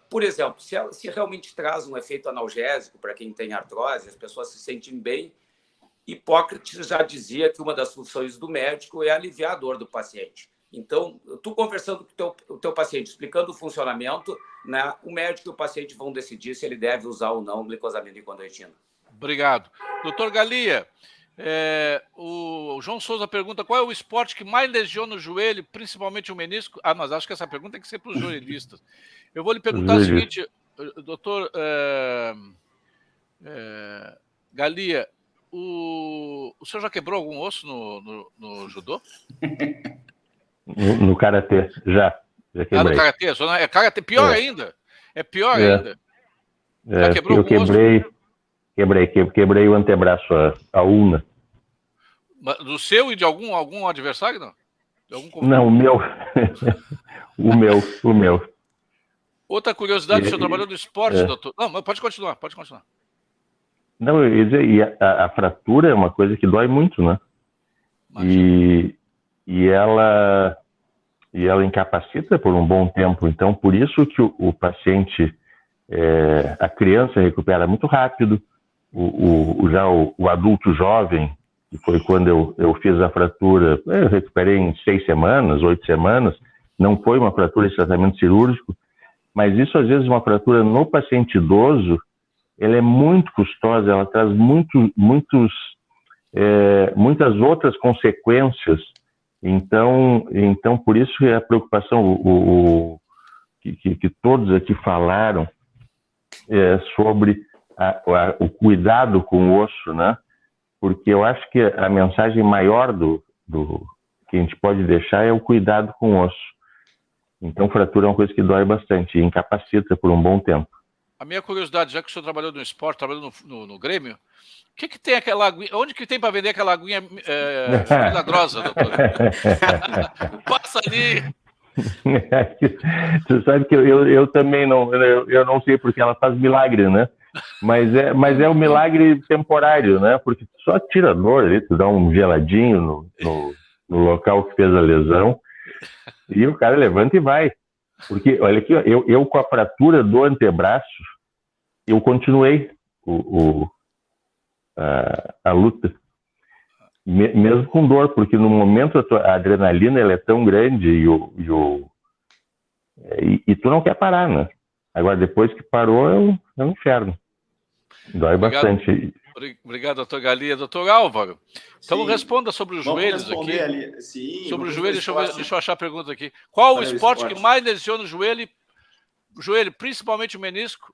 Por exemplo, se realmente traz um efeito analgésico para quem tem artrose, as pessoas se sentem bem. Hipócrates já dizia que uma das funções do médico é aliviar a dor do paciente. Então, tu conversando com o teu paciente, explicando o funcionamento, né, o médico e o paciente vão decidir se ele deve usar ou não glicosamina e condroitina. Obrigado. Doutor Galia, o João Souza pergunta: qual é o esporte que mais lesiona o joelho, principalmente o menisco? Mas acho que essa pergunta tem que ser para os joelhistas. Eu vou lhe perguntar o seguinte, doutor Galia, o senhor já quebrou algum osso no judô? No karatê, já quebrei. No karatê? É karatê, pior ainda. É pior ainda. Já quebrou algum osso? Quebrei o antebraço, a ulna. Do seu e de algum adversário, não? Não, o meu. o meu. Outra curiosidade, o senhor trabalhou no esporte, doutor? Não, mas pode continuar. Não, eu ia dizer, a fratura é uma coisa que dói muito, né? E ela incapacita por um bom tempo. Então, por isso que o paciente, a criança recupera muito rápido, o adulto jovem, que foi quando eu fiz a fratura, eu recuperei em 6 semanas, 8 semanas, não foi uma fratura de tratamento cirúrgico, mas isso às vezes uma fratura no paciente idoso, ela é muito custosa, ela traz muitas outras consequências. Então por isso a preocupação que todos aqui falaram sobre o cuidado com o osso, né? Porque eu acho que a mensagem maior do que a gente pode deixar é o cuidado com o osso. Então, fratura é uma coisa que dói bastante e incapacita por um bom tempo. A minha curiosidade, já que o senhor trabalhou no esporte, trabalhou no Grêmio, o que tem aquela aguinha? Onde que tem para vender aquela aguinha milagrosa, doutor? Passa ali. Você sabe que eu também não, eu não sei porque ela faz milagre, né? Mas é um milagre temporário, né? Porque tu só tira a dor ali, tu dá um geladinho no local que fez a lesão e o cara levanta e vai. Porque, olha aqui, eu com a fratura do antebraço, eu continuei a luta, mesmo com dor, porque no momento a adrenalina ela é tão grande e tu não quer parar, né? Agora, depois que parou, é um inferno. Dói bastante. Obrigado, doutor Galia. Doutor Álvaro, então responda sobre os joelhos aqui. Ali. Sim, sobre o joelho, deixa eu achar a pergunta aqui. Qual o esporte que mais lesiona o joelho? O joelho, principalmente o menisco.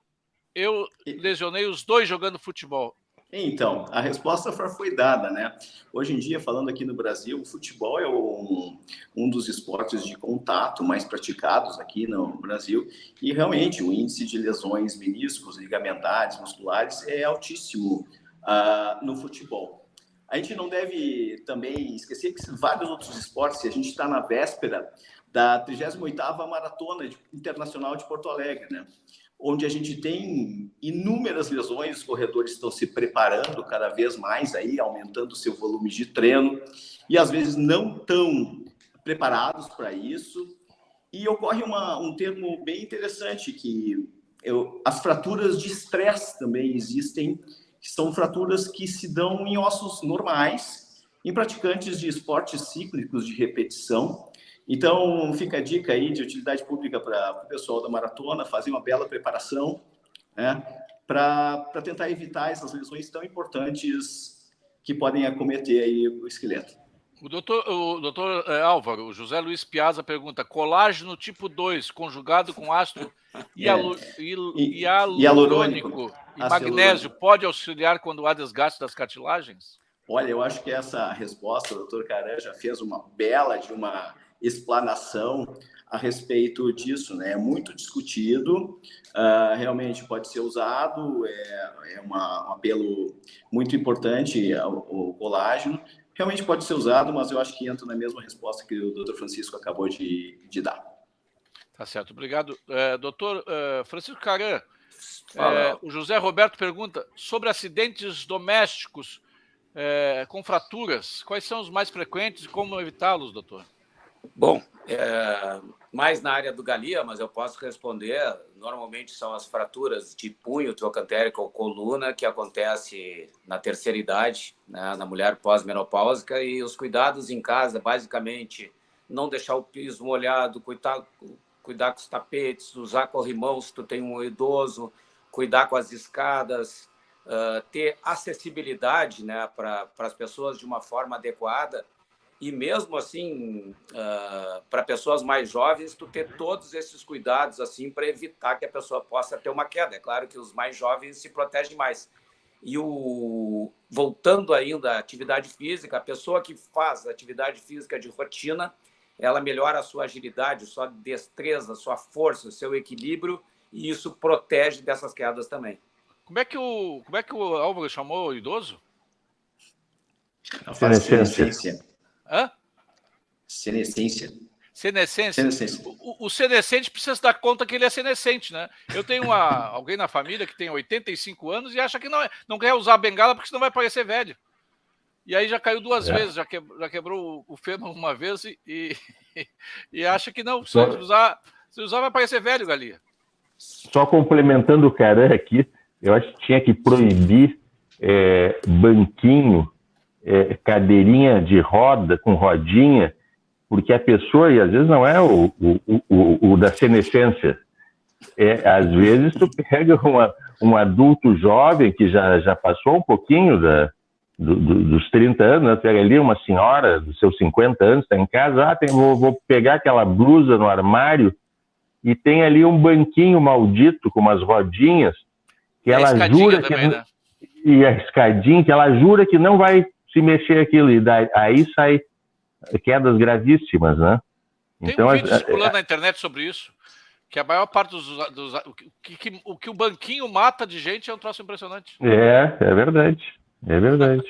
Eu lesionei os dois jogando futebol. Então, a resposta foi dada, né? Hoje em dia, falando aqui no Brasil, o futebol é um dos esportes de contato mais praticados aqui no Brasil e realmente o índice de lesões meniscos, ligamentares, musculares é altíssimo no futebol. A gente não deve também esquecer que vários outros esportes, a gente está na véspera da 38ª Maratona Internacional de Porto Alegre, né? Onde a gente tem inúmeras lesões, os corredores estão se preparando cada vez mais, aí, aumentando o seu volume de treino, e às vezes não estão preparados para isso. E ocorre um termo bem interessante, que as fraturas de estresse também existem, que são fraturas que se dão em ossos normais, em praticantes de esportes cíclicos de repetição. Então, fica a dica aí de utilidade pública para o pessoal da maratona, fazer uma bela preparação, né, para tentar evitar essas lesões tão importantes que podem acometer aí o esqueleto. O doutor Álvaro, o José Luiz Piazza pergunta: colágeno tipo 2 conjugado com ácido hialurônico e magnésio pode auxiliar quando há desgaste das cartilagens? Olha, eu acho que essa resposta, o doutor Caran já fez uma bela explanação a respeito disso, né? É muito discutido, realmente pode ser usado, é um apelo muito importante o colágeno, realmente pode ser usado, mas eu acho que entra na mesma resposta que o doutor Francisco acabou de dar. Tá certo, obrigado. Doutor Francisco Caran, o José Roberto pergunta sobre acidentes domésticos com fraturas, quais são os mais frequentes e como evitá-los, doutor? Bom, mais na área do Galia, mas eu posso responder. Normalmente são as fraturas de punho, trocantérica ou coluna, que acontece na terceira idade, né, na mulher pós-menopáusica, e os cuidados em casa, basicamente, não deixar o piso molhado, cuidar com os tapetes, usar corrimão se tu tem um idoso, cuidar com as escadas, ter acessibilidade, né, para as pessoas de uma forma adequada. E mesmo assim, para pessoas mais jovens, tu ter todos esses cuidados assim para evitar que a pessoa possa ter uma queda. É claro que os mais jovens se protegem mais. E voltando ainda à atividade física, a pessoa que faz atividade física de rotina, ela melhora a sua agilidade, sua destreza, sua força, seu equilíbrio, e isso protege dessas quedas também. Como é que o Álvaro chamou o idoso? Senescência. Hã? Senescência. Senescência. O senescente precisa se dar conta que ele é senescente, né? Eu tenho alguém na família que tem 85 anos e acha que não quer usar a bengala porque senão vai parecer velho. E aí já caiu duas vezes, já quebrou o fêmur uma vez e acha que não, se usar vai parecer velho, Galia. Só complementando o Caran aqui, eu acho que tinha que proibir banquinho, cadeirinha de roda, com rodinha, porque a pessoa, e às vezes não é o da senescência, às vezes tu pega um adulto jovem que já passou um pouquinho dos 30 anos, né? Pega ali uma senhora dos seus 50 anos, está em casa, vou pegar aquela blusa no armário e tem ali um banquinho maldito com umas rodinhas que ela jura que também, né? E a escadinha que ela jura que não vai se mexer aquilo, e aí sai quedas gravíssimas, né? Tem um vídeo circulando na internet sobre isso, Que a maior parte o que o banquinho mata de gente é um troço impressionante. É verdade. É verdade.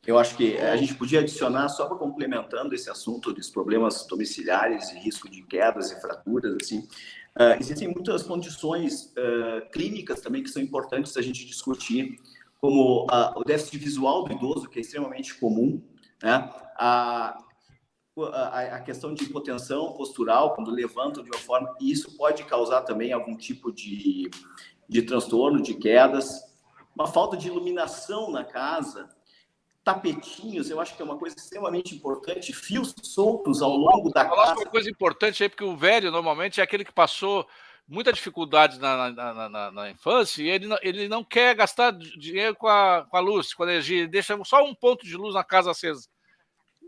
Eu acho que a gente podia adicionar, só para complementando esse assunto dos problemas domiciliares e risco de quedas e fraturas, assim, existem muitas condições clínicas também que são importantes a gente discutir, como o déficit visual do idoso, que é extremamente comum, né? A questão de hipotensão postural, quando levantam de uma forma, e isso pode causar também algum tipo de transtorno, de quedas. Uma falta de iluminação na casa, tapetinhos, eu acho que é uma coisa extremamente importante, fios soltos ao longo da casa. Uma coisa importante aí, porque o velho normalmente é aquele que passou muita dificuldade na infância e ele não quer gastar dinheiro com a luz, com a energia, ele deixa só um ponto de luz na casa acesa.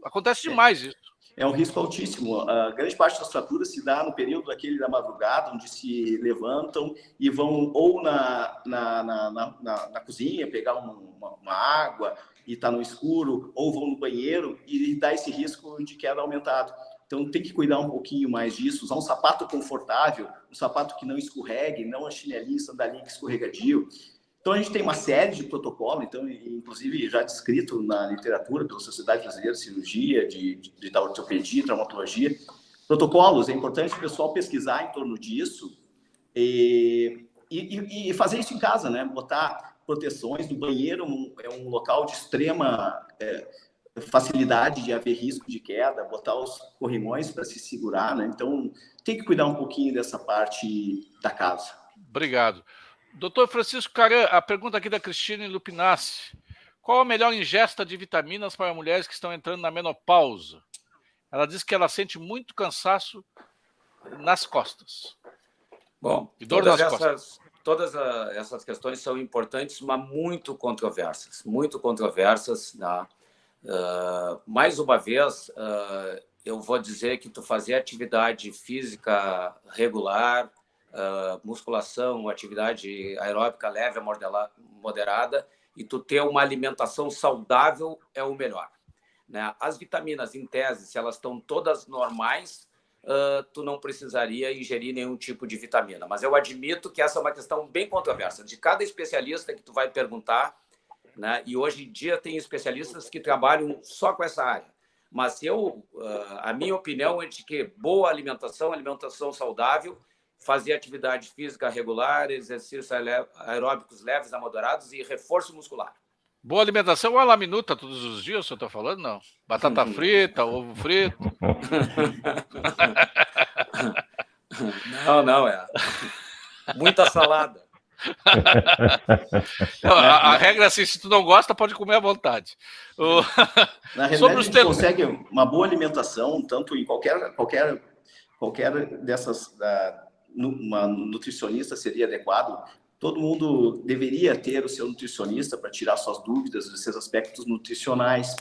Acontece demais isso. É um risco altíssimo. A grande parte das fraturas se dá no período aquele da madrugada, onde se levantam e vão ou na cozinha pegar uma água e está no escuro, ou vão no banheiro e dá esse risco de queda aumentado. Então tem que cuidar um pouquinho mais disso, usar um sapato confortável, um sapato que não escorregue, não a chinelinha, sandalinha escorregadio. Então, a gente tem uma série de protocolos, então, inclusive já descrito na literatura pela Sociedade Brasileira de Cirurgia, da ortopedia, traumatologia. Protocolos, é importante o pessoal pesquisar em torno disso e fazer isso em casa, né? Botar proteções no banheiro, é um local de extrema facilidade de haver risco de queda, botar os corrimões para se segurar, né? Então, tem que cuidar um pouquinho dessa parte da casa. Obrigado. Doutor Francisco Caran, a pergunta aqui da Cristine Lupinassi. Qual a melhor ingesta de vitaminas para mulheres que estão entrando na menopausa? Ela diz que ela sente muito cansaço nas costas. Bom, e dor nas costas. Todas essas questões são importantes, mas muito controversas. Muito controversas. Tá? Mais uma vez, eu vou dizer que tu fazer atividade física regular, musculação, atividade aeróbica leve a moderada, e tu ter uma alimentação saudável é o melhor. Né? As vitaminas, em tese, se elas estão todas normais, tu não precisaria ingerir nenhum tipo de vitamina. Mas eu admito que essa é uma questão bem controversa. De cada especialista que tu vai perguntar, né? E hoje em dia tem especialistas que trabalham só com essa área. Mas a minha opinião é de que boa alimentação saudável, fazer atividade física regular, exercícios aeróbicos leves a moderados e reforço muscular. Boa alimentação é a minuta todos os dias, o senhor está falando? Não. Batata frita, ovo frito. Não, é. Muita salada. A regra é assim, se tu não gosta, pode comer à vontade. Na realidade, a gente consegue uma boa alimentação, tanto em qualquer dessas... uma nutricionista seria adequado. Todo mundo deveria ter o seu nutricionista para tirar suas dúvidas desses aspectos nutricionais,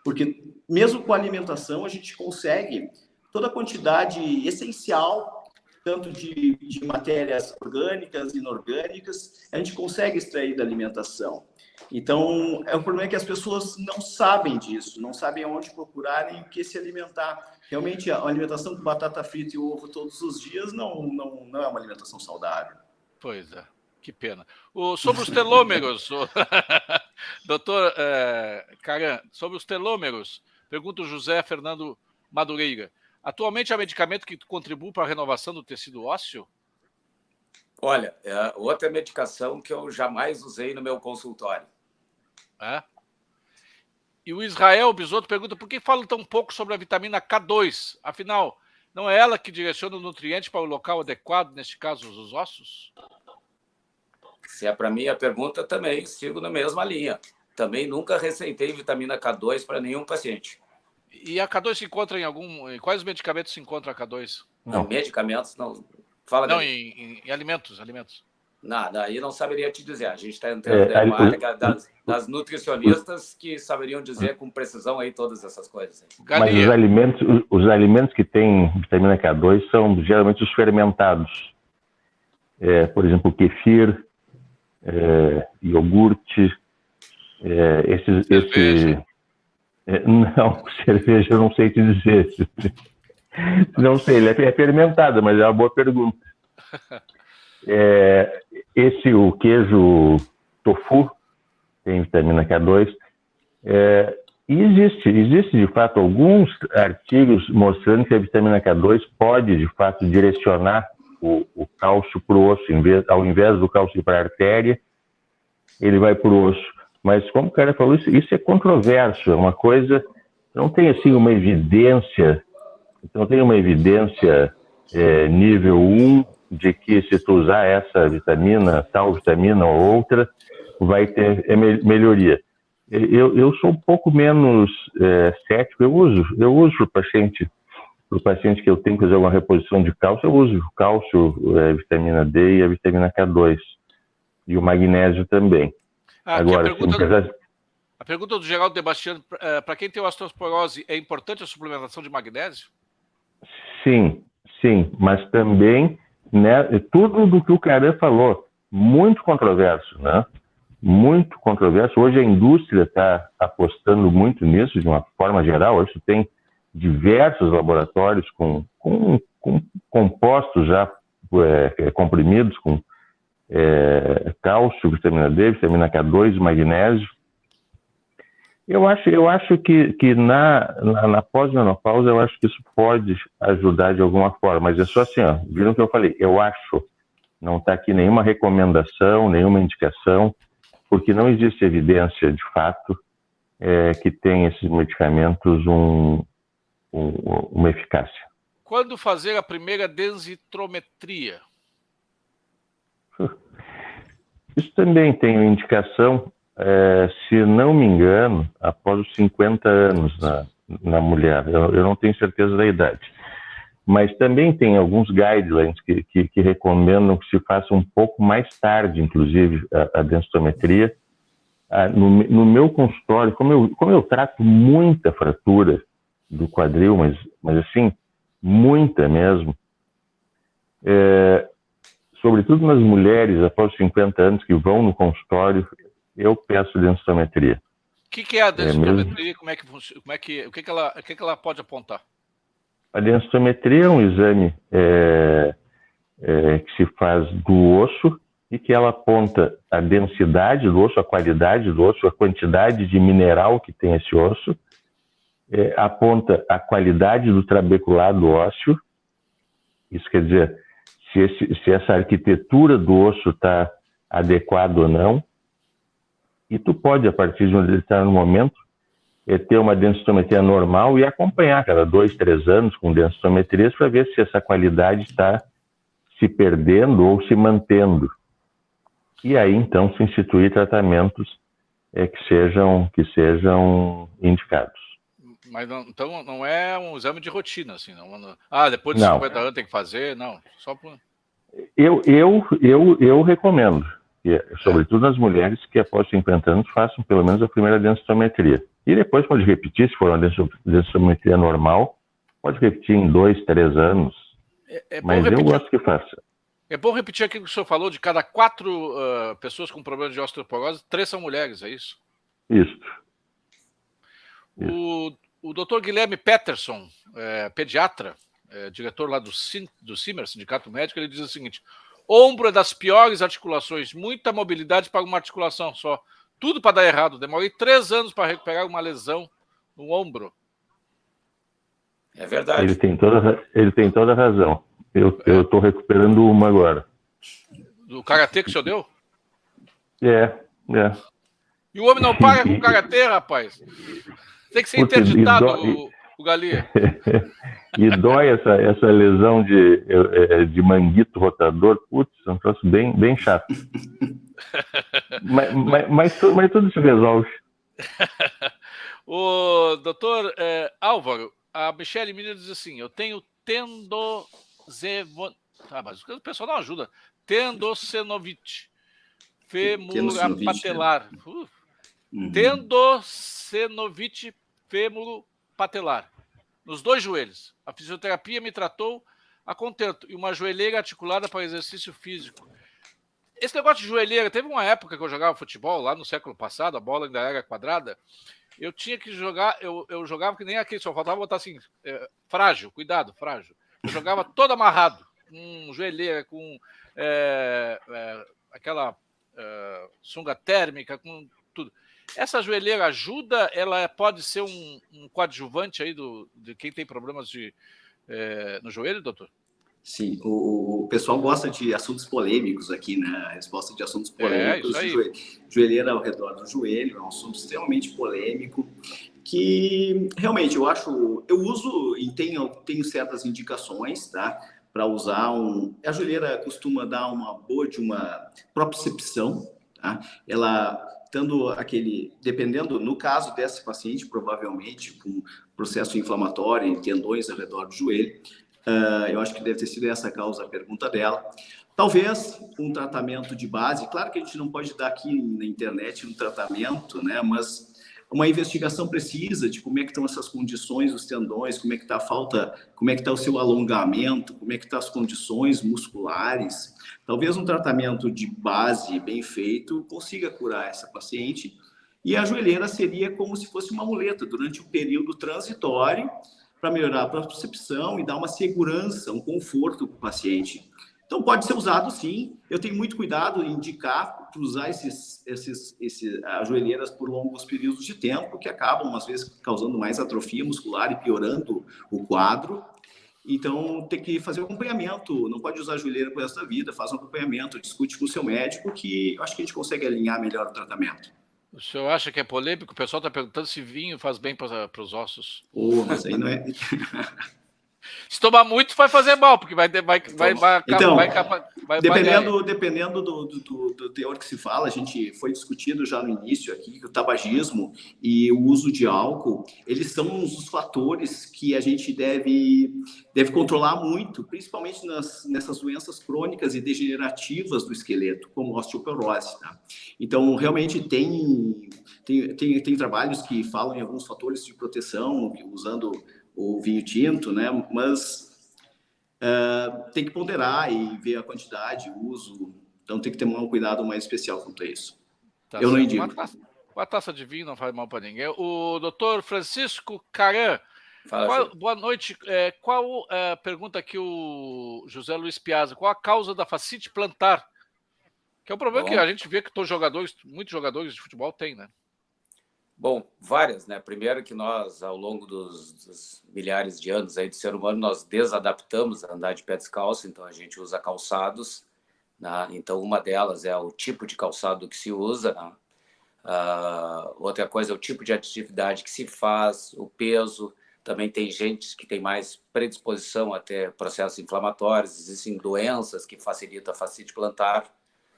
porque mesmo com a alimentação a gente consegue toda a quantidade essencial, tanto de matérias orgânicas e inorgânicas, a gente consegue extrair da alimentação. Então, o problema é que as pessoas não sabem disso, não sabem aonde procurar e o que se alimentar. Realmente, a alimentação com batata frita e ovo todos os dias não é uma alimentação saudável. Pois é, que pena. Sobre os telômeros, doutor Caran, sobre os telômeros, pergunta o José Fernando Madureira. Atualmente, há medicamento que contribui para a renovação do tecido ósseo? Olha, outra medicação que eu jamais usei no meu consultório. E o Israel Bisotto pergunta por que falam tão pouco sobre a vitamina K2? Afinal, não é ela que direciona o nutriente para o local adequado, neste caso, os ossos? Se é para mim a pergunta, também sigo na mesma linha. Também nunca receitei vitamina K2 para nenhum paciente. E a K2 se encontra em quais medicamentos se encontra a K2? Não, medicamentos não. Fala não, em alimentos. Nada, aí não saberia te dizer. A gente está entrando na área das nutricionistas que saberiam dizer com precisão aí todas essas coisas. Mas os alimentos que têm vitamina K2 são geralmente os fermentados. Por exemplo, kefir, iogurte, não, cerveja eu não sei te dizer. Não sei, ele é fermentada, mas é uma boa pergunta. O queijo tofu tem vitamina K2. E existe, de fato, alguns artigos mostrando que a vitamina K2 pode, de fato, direcionar o cálcio para o osso. Ao invés do cálcio ir para a artéria, ele vai para o osso. Mas, como o cara falou, isso é controverso. É uma coisa... Não tem, assim, uma evidência... Não tem uma evidência nível 1 de que se tu usar essa vitamina, tal vitamina ou outra, vai ter melhoria. Eu sou um pouco menos cético. Eu uso para o paciente que eu tenho que fazer alguma reposição de cálcio, eu uso cálcio, vitamina D e a vitamina K2. E o magnésio também. Agora, a pergunta do Geraldo Debastiano, para quem tem osteoporose, é importante a suplementação de magnésio? Sim, mas também, né, tudo do que o Caran falou, muito controverso, né? Muito controverso. Hoje a indústria está apostando muito nisso de uma forma geral. Hoje tem diversos laboratórios com compostos já comprimidos com cálcio, vitamina D, vitamina K2, magnésio. Eu acho que na pós-menopausa, eu acho que isso pode ajudar de alguma forma, mas é só assim, ó, viram o que eu falei? Eu acho, não está aqui nenhuma recomendação, nenhuma indicação, porque não existe evidência, de fato, que tem esses medicamentos uma eficácia. Quando fazer a primeira densitrometria? Isso também tem indicação, se não me engano, após os 50 anos na mulher. Eu não tenho certeza da idade. Mas também tem alguns guidelines que recomendam que se faça um pouco mais tarde, inclusive, a densitometria. No meu consultório, como eu trato muita fratura do quadril, mas assim, muita mesmo, sobretudo nas mulheres após 50 anos que vão no consultório, eu peço densitometria. O que é a densitometria? Como é que funciona? O que ela pode apontar? A densitometria é um exame que se faz do osso e que ela aponta a densidade do osso, a qualidade do osso, a quantidade de mineral que tem esse osso, aponta a qualidade do trabeculado ósseo. Isso quer dizer, se essa arquitetura do osso está adequada ou não. E tu pode, a partir de um determinado momento, ter uma densitometria normal e acompanhar cada 2, 3 anos com densitometrias para ver se essa qualidade está se perdendo ou se mantendo. E aí, então, se instituir tratamentos que sejam indicados. Mas então não é um exame de rotina, assim. Depois de 50 anos tem que fazer, não. Só por... Eu recomendo. Sobretudo nas mulheres que após 50 anos façam pelo menos a primeira densitometria. E depois pode repetir, se for uma densitometria normal, pode repetir em 2, 3 anos. Mas eu gosto que faça. É bom repetir aquilo que o senhor falou, de cada 4 pessoas com problema de osteoporose, 3 são mulheres, é isso? Isso. O doutor Guilherme Peterson, pediatra, diretor lá do CIMER, Sindicato Médico, ele diz o seguinte: ombro é das piores articulações, muita mobilidade para uma articulação só. Tudo para dar errado. Demorei 3 anos para recuperar uma lesão no ombro. É verdade. Ele tem toda a razão. Eu estou recuperando uma agora. Do karatê que o senhor deu? É. E o homem não paga com karatê, rapaz. Tem que ser interditado, o Galia. E dói essa lesão de manguito rotador. Putz, é um troço bem chato. mas tudo se resolve. O doutor Álvaro, a Michele Miller diz assim: eu tenho mas o pessoal não ajuda. Tendocenovite femuro-patelar. Tendocenovite femuro-patelar. Nos 2 joelhos. A fisioterapia me tratou a contento. E uma joelheira articulada para exercício físico. Esse negócio de joelheira, teve uma época que eu jogava futebol, lá no século passado, a bola ainda era quadrada. Eu tinha que jogar, eu jogava que nem aquele, só faltava botar assim, frágil, cuidado, frágil. Eu jogava todo amarrado. com joelheira, com aquela sunga térmica, com tudo. Essa joelheira ajuda? Ela pode ser um coadjuvante aí de quem tem problemas no joelho, doutor? Sim, o pessoal gosta de assuntos polêmicos aqui, né? A resposta de assuntos polêmicos. Joelheira ao redor do joelho é um assunto extremamente polêmico que realmente eu uso e tenho certas indicações, tá? Para usar a joelheira costuma dar uma boa de uma propriocepção, tá? Ela dependendo, no caso desse paciente, provavelmente com processo inflamatório em tendões ao redor do joelho, eu acho que deve ter sido essa a causa da pergunta dela. Talvez um tratamento de base, claro que a gente não pode dar aqui na internet um tratamento, né? Mas uma investigação precisa de como é que estão essas condições dos tendões, como é que está a falta, como é que está o seu alongamento, como é que estão as condições musculares. Talvez um tratamento de base bem feito consiga curar essa paciente. E a joelheira seria como se fosse uma muleta durante um período transitório para melhorar a propriocepção e dar uma segurança, um conforto para o paciente. Então, pode ser usado, sim. Eu tenho muito cuidado em indicar para usar as joelheiras por longos períodos de tempo, que acabam, às vezes, causando mais atrofia muscular e piorando o quadro. Então, tem que fazer um acompanhamento. Não pode usar a joelheira por resto da vida. Faz um acompanhamento, discute com o seu médico, que eu acho que a gente consegue alinhar melhor o tratamento. O senhor acha que é polêmico? O pessoal está perguntando se vinho faz bem para os ossos. Mas aí não é... Se tomar muito, vai fazer mal, porque vai dependendo do teor que se fala, a gente foi discutido já no início aqui que o tabagismo e o uso de álcool, eles são um dos fatores que a gente deve controlar muito, principalmente nessas doenças crônicas e degenerativas do esqueleto, como osteoporose, tá? Então, realmente tem trabalhos que falam em alguns fatores de proteção, usando o vinho tinto, né? Mas tem que ponderar e ver a quantidade, o uso. Então tem que ter um cuidado mais especial quanto a isso. Tá, eu não indico. Uma taça de vinho não faz mal para ninguém. O doutor Francisco Caran, boa noite. Qual pergunta aqui o José Luiz Piazza? Qual a causa da fascite plantar? Que é um problema que a gente vê que muitos jogadores de futebol têm, né? Bom, várias, né? Primeiro que nós, ao longo dos milhares de anos aí de ser humano, nós desadaptamos a andar de pé descalço, então a gente usa calçados, né? Então uma delas é o tipo de calçado que se usa, né? Outra coisa é o tipo de atividade que se faz, o peso. Também tem gente que tem mais predisposição a ter processos inflamatórios, existem doenças que facilitam a fascite plantar,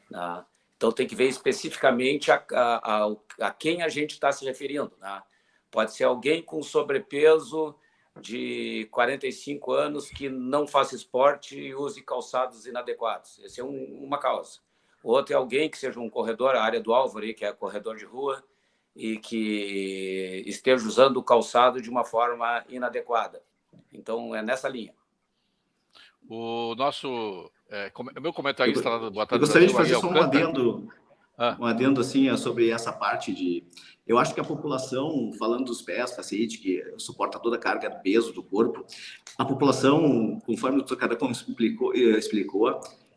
né? Então, tem que ver especificamente a quem a gente está se referindo, né? Pode ser alguém com sobrepeso de 45 anos que não faça esporte e use calçados inadequados. Essa é uma causa. Outra é alguém que seja um corredor, a área do Álvaro, que é corredor de rua, e que esteja usando o calçado de uma forma inadequada. Então, é nessa linha. O meu comentarista lá do Boa Tarde Eu gostaria de Brasil, fazer só um adendo assim, sobre essa parte de... Eu acho que a população, falando dos pés, paciente que suporta toda a carga do peso do corpo, a população, conforme o Dr. Caran explicou,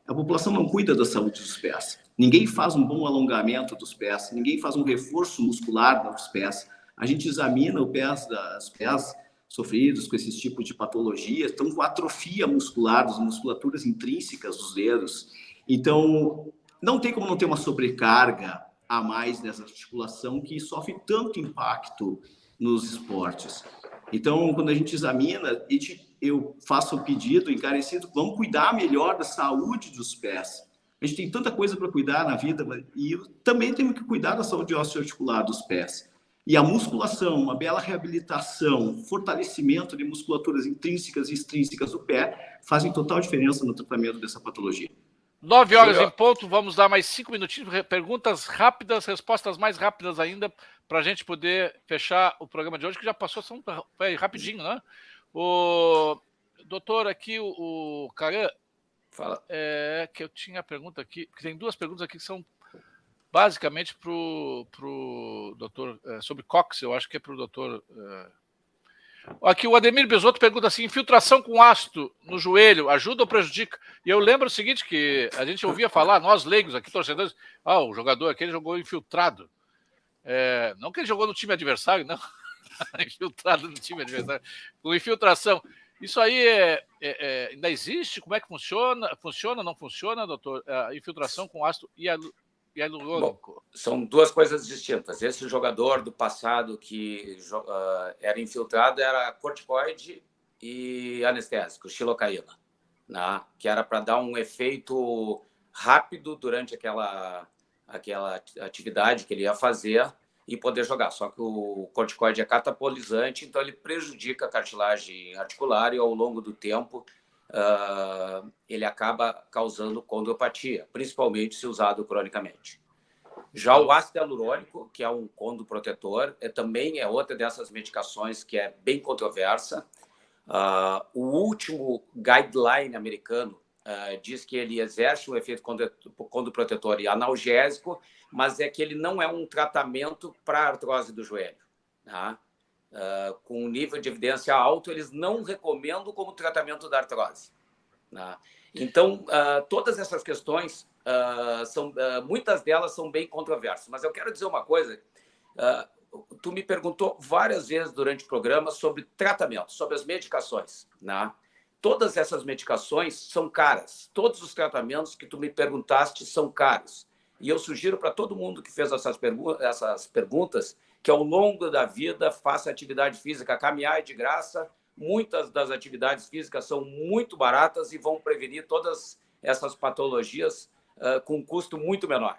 a população não cuida da saúde dos pés. Ninguém faz um bom alongamento dos pés, ninguém faz um reforço muscular dos pés. A gente examina os pés sofridos com esses tipos de patologias, estão com atrofia muscular, das musculaturas intrínsecas dos dedos. Então, não tem como não ter uma sobrecarga a mais nessa articulação que sofre tanto impacto nos esportes. Então, quando a gente examina, eu faço o pedido encarecido, vamos cuidar melhor da saúde dos pés. A gente tem tanta coisa para cuidar na vida, e também temos que cuidar da saúde osteoarticular dos pés. E a musculação, uma bela reabilitação, fortalecimento de musculaturas intrínsecas e extrínsecas do pé fazem total diferença no tratamento dessa patologia. 9 horas em ponto, vamos dar mais 5 minutinhos, perguntas rápidas, respostas mais rápidas ainda, para a gente poder fechar o programa de hoje, que já passou, foi rapidinho, né? O doutor aqui, o Caran, fala. Que eu tinha a pergunta aqui, que tem 2 perguntas aqui que são basicamente para o doutor, sobre Cox, eu acho que é para o doutor... Aqui o Ademir Besotto pergunta assim, infiltração com ácido no joelho ajuda ou prejudica? E eu lembro o seguinte, que a gente ouvia falar, nós leigos aqui, torcedores, o jogador aquele jogou infiltrado. Não que ele jogou no time adversário, não. Infiltrado no time adversário. Com infiltração. Isso aí ainda existe? Como é que funciona? Funciona, não funciona, doutor? A infiltração com ácido hialurônico. Bom, são duas coisas distintas. Esse jogador do passado que era infiltrado era corticoide e anestésico, xilocaína, né? Que era para dar um efeito rápido durante aquela atividade que ele ia fazer e poder jogar. Só que o corticoide é catabolizante, então ele prejudica a cartilagem articular e ao longo do tempo ele acaba causando condropatia, principalmente se usado cronicamente. Já o ácido hialurônico, que é um condoprotetor, também é outra dessas medicações que é bem controversa. O último guideline americano diz que ele exerce um efeito condoprotetor e analgésico, mas é que ele não é um tratamento para a artrose do joelho, tá? Com um nível de evidência alto, eles não recomendam como tratamento da artrose, tá? Então, todas essas questões, muitas delas são bem controversas. Mas eu quero dizer uma coisa, tu me perguntou várias vezes durante o programa sobre tratamento, sobre as medicações, né? Todas essas medicações são caras. Todos os tratamentos que tu me perguntaste são caros. E eu sugiro para todo mundo que fez essas perguntas que ao longo da vida faça atividade física. Caminhar é de graça, muitas das atividades físicas são muito baratas e vão prevenir todas essas patologias com um custo muito menor.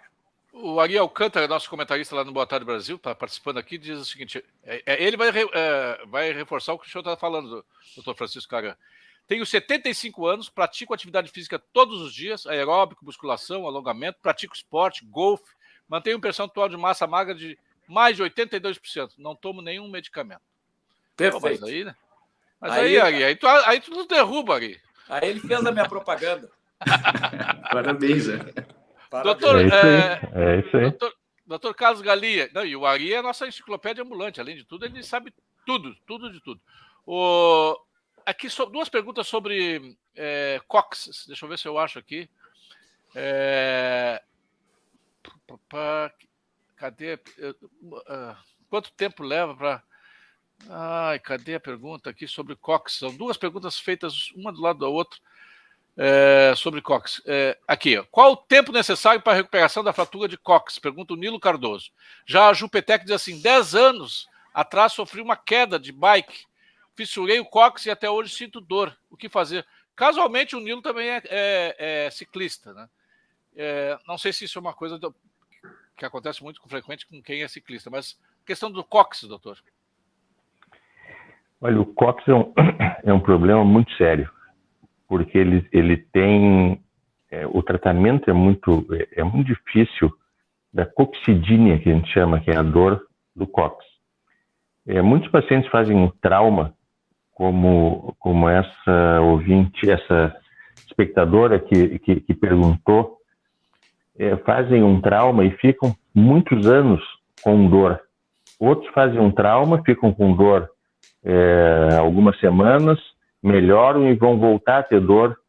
O Ari Alcântara, nosso comentarista lá no Boa Tarde Brasil, está participando aqui, diz o seguinte, ele vai reforçar o que o senhor está falando, doutor Francisco Caran. Tenho 75 anos, pratico atividade física todos os dias, aeróbico, musculação, alongamento, pratico esporte, golfe, mantenho um percentual de massa magra de mais de 82%. Não tomo nenhum medicamento. Perfeito. Pô, mas aí, né? Mas aí, Ari, aí tu nos derruba, Ari. Aí ele fez a minha propaganda. Parabéns, Doutor, é isso aí. Doutor Carlos Galia, não, e o Ari é a nossa enciclopédia ambulante, além de tudo, ele sabe tudo de tudo. Aqui duas perguntas sobre cóccix, deixa eu ver se eu acho aqui. Cadê? Quanto tempo leva para... Ai, cadê a pergunta aqui sobre cóccix? São duas perguntas feitas uma do lado da outra sobre cóccix. Aqui, ó. Qual o tempo necessário para a recuperação da fratura de cóccix? Pergunta o Nilo Cardoso. Já a Jupetec diz assim, 10 anos atrás sofri uma queda de bike, fissurei o cóccix e até hoje sinto dor. O que fazer? Casualmente o Nilo também é ciclista, né? Não sei se isso é uma coisa que acontece muito frequente com quem é ciclista, mas questão do cóccix, doutor. Olha, o cóccix é um problema muito sério, porque ele tem... o tratamento é muito difícil da coccidínia, que a gente chama, que é a dor do cóccix. Muitos pacientes fazem um trauma, como essa ouvinte, essa espectadora que perguntou, fazem um trauma e ficam muitos anos com dor. Outros fazem um trauma, ficam com dor algumas semanas, melhoram e vão voltar a ter dor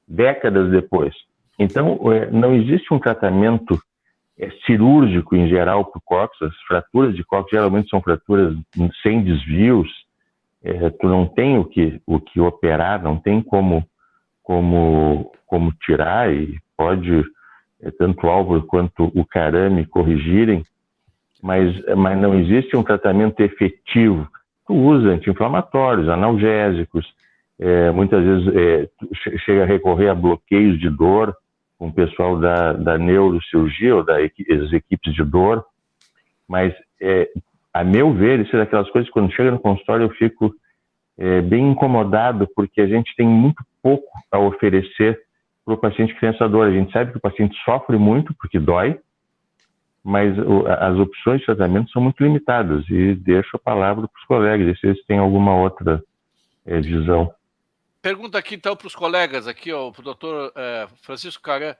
décadas depois. Então, não existe um tratamento cirúrgico em geral para o cóccix. As fraturas de cóccix geralmente são fraturas sem desvios. Tu não tem o que operar, não tem como tirar, e pode tanto o Álvaro quanto o Carame corrigirem, mas não existe um tratamento efetivo. Tu usa anti-inflamatórios, analgésicos, muitas vezes chega a recorrer a bloqueios de dor com o pessoal da neurocirurgia ou das equipes de dor, mas a meu ver, isso é daquelas coisas que quando chega no consultório eu fico bem incomodado, porque a gente tem muito pouco a oferecer para o paciente que tem essa dor. A gente sabe que o paciente sofre muito porque dói, mas as opções de tratamento são muito limitadas, e deixo a palavra para os colegas, se eles têm alguma outra visão. Pergunta aqui então para os colegas, aqui, para o doutor Francisco Caran.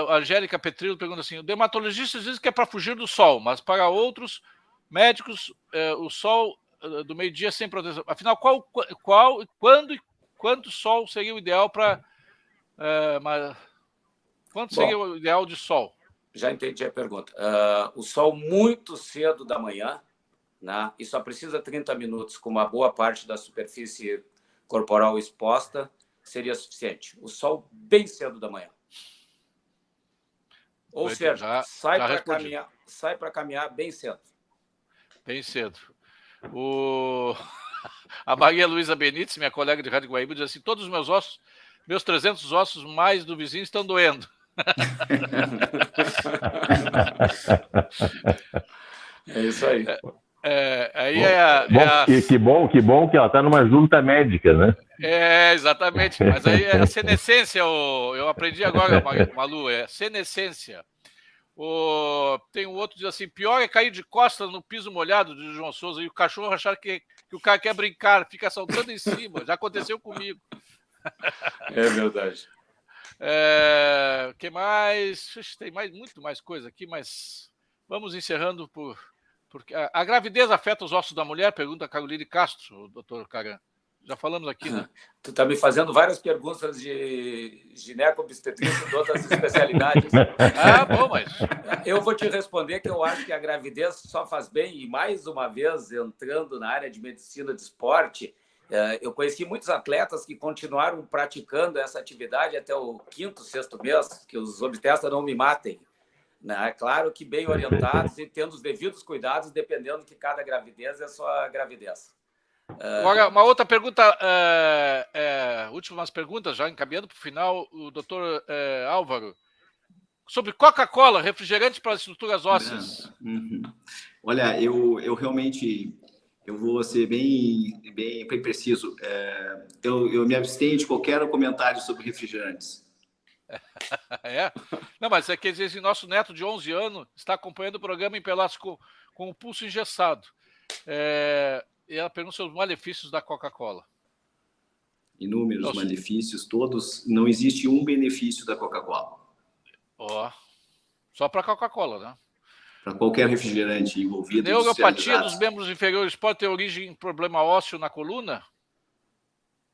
A Angélica Petrillo pergunta assim, o dermatologista diz que é para fugir do sol, mas para outros médicos o sol do meio-dia sem proteção. Afinal, quando e quanto sol seria o ideal para... quanto seria o ideal de sol? Já entendi a pergunta. O sol muito cedo da manhã, né, e só precisa 30 minutos com uma boa parte da superfície corporal exposta, seria suficiente. O sol bem cedo da manhã. Ou seja, sai para caminhar bem cedo. Bem cedo. A Maria Luísa Benites, minha colega de Rádio Guaíba, diz assim: todos os meus ossos, meus 300 ossos mais do vizinho estão doendo. É isso aí. Que bom que ela está numa junta médica, né? Exatamente. Mas aí é a senescência, eu aprendi agora, Malu, é senescência. Tem um outro que diz assim: pior é cair de costas no piso molhado de João Souza e o cachorro achar que o cara quer brincar, fica saltando em cima. Já aconteceu comigo. É verdade. Que mais? Tem muito mais coisa aqui, mas vamos encerrando porque a gravidez afeta os ossos da mulher? Pergunta a Caroline Castro, doutor Caran. Já falamos aqui, né? Tu está me fazendo várias perguntas de gineco-obstetrícia de outras especialidades. Bom, mas... Eu vou te responder que eu acho que a gravidez só faz bem, e mais uma vez, entrando na área de medicina de esporte, eu conheci muitos atletas que continuaram praticando essa atividade até o 5º, 6º mês, que os obstetras não me matem. Né? Claro que bem orientados e tendo os devidos cuidados, dependendo que cada gravidez é só gravidez. Agora, uma outra pergunta, últimas perguntas, já encaminhando para o final, o doutor Álvaro, sobre Coca-Cola, refrigerante para as estruturas ósseas. Olha, eu realmente, eu vou ser bem preciso. Eu me abstenho de qualquer comentário sobre refrigerantes. Não, mas é que esse nosso neto de 11 anos está acompanhando o programa em Pelotas com o pulso engessado. E ela pergunta sobre os malefícios da Coca-Cola. Inúmeros malefícios, todos. Não existe um benefício da Coca-Cola. Só para a Coca-Cola, né? Para qualquer refrigerante envolvido. Neuropatia dos membros inferiores pode ter origem em problema ósseo na coluna?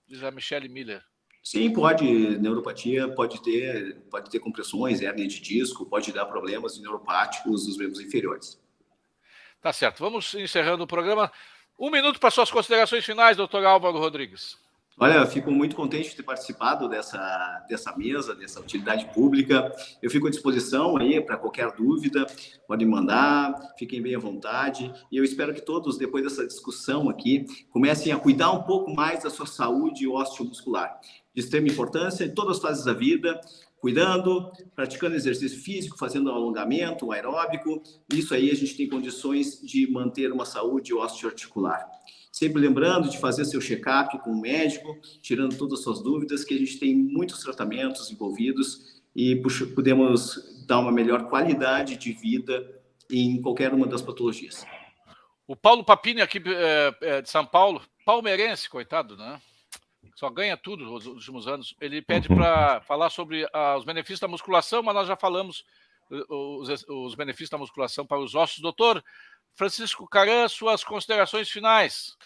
Diz a Michelle Miller. Sim, pode. Neuropatia pode ter compressões, hérnia de disco, pode dar problemas neuropáticos dos membros inferiores. Tá certo. Vamos encerrando o programa. 1 minuto para suas considerações finais, doutor Álvaro Rodrigues. Olha, eu fico muito contente de ter participado dessa mesa, dessa utilidade pública. Eu fico à disposição aí para qualquer dúvida, podem mandar, fiquem bem à vontade. E eu espero que todos, depois dessa discussão aqui, comecem a cuidar um pouco mais da sua saúde osteomuscular. De extrema importância em todas as fases da vida, cuidando, praticando exercício físico, fazendo um alongamento, um aeróbico. Isso aí a gente tem condições de manter uma saúde osteoarticular. Sempre lembrando de fazer seu check-up com o médico, tirando todas as suas dúvidas, que a gente tem muitos tratamentos envolvidos e podemos dar uma melhor qualidade de vida em qualquer uma das patologias. O Paulo Papini, aqui de São Paulo, palmeirense, coitado, né? Só ganha tudo nos últimos anos. Ele pede para falar sobre os benefícios da musculação, mas nós já falamos os benefícios da musculação para os ossos. Doutor Francisco Caran, suas considerações finais.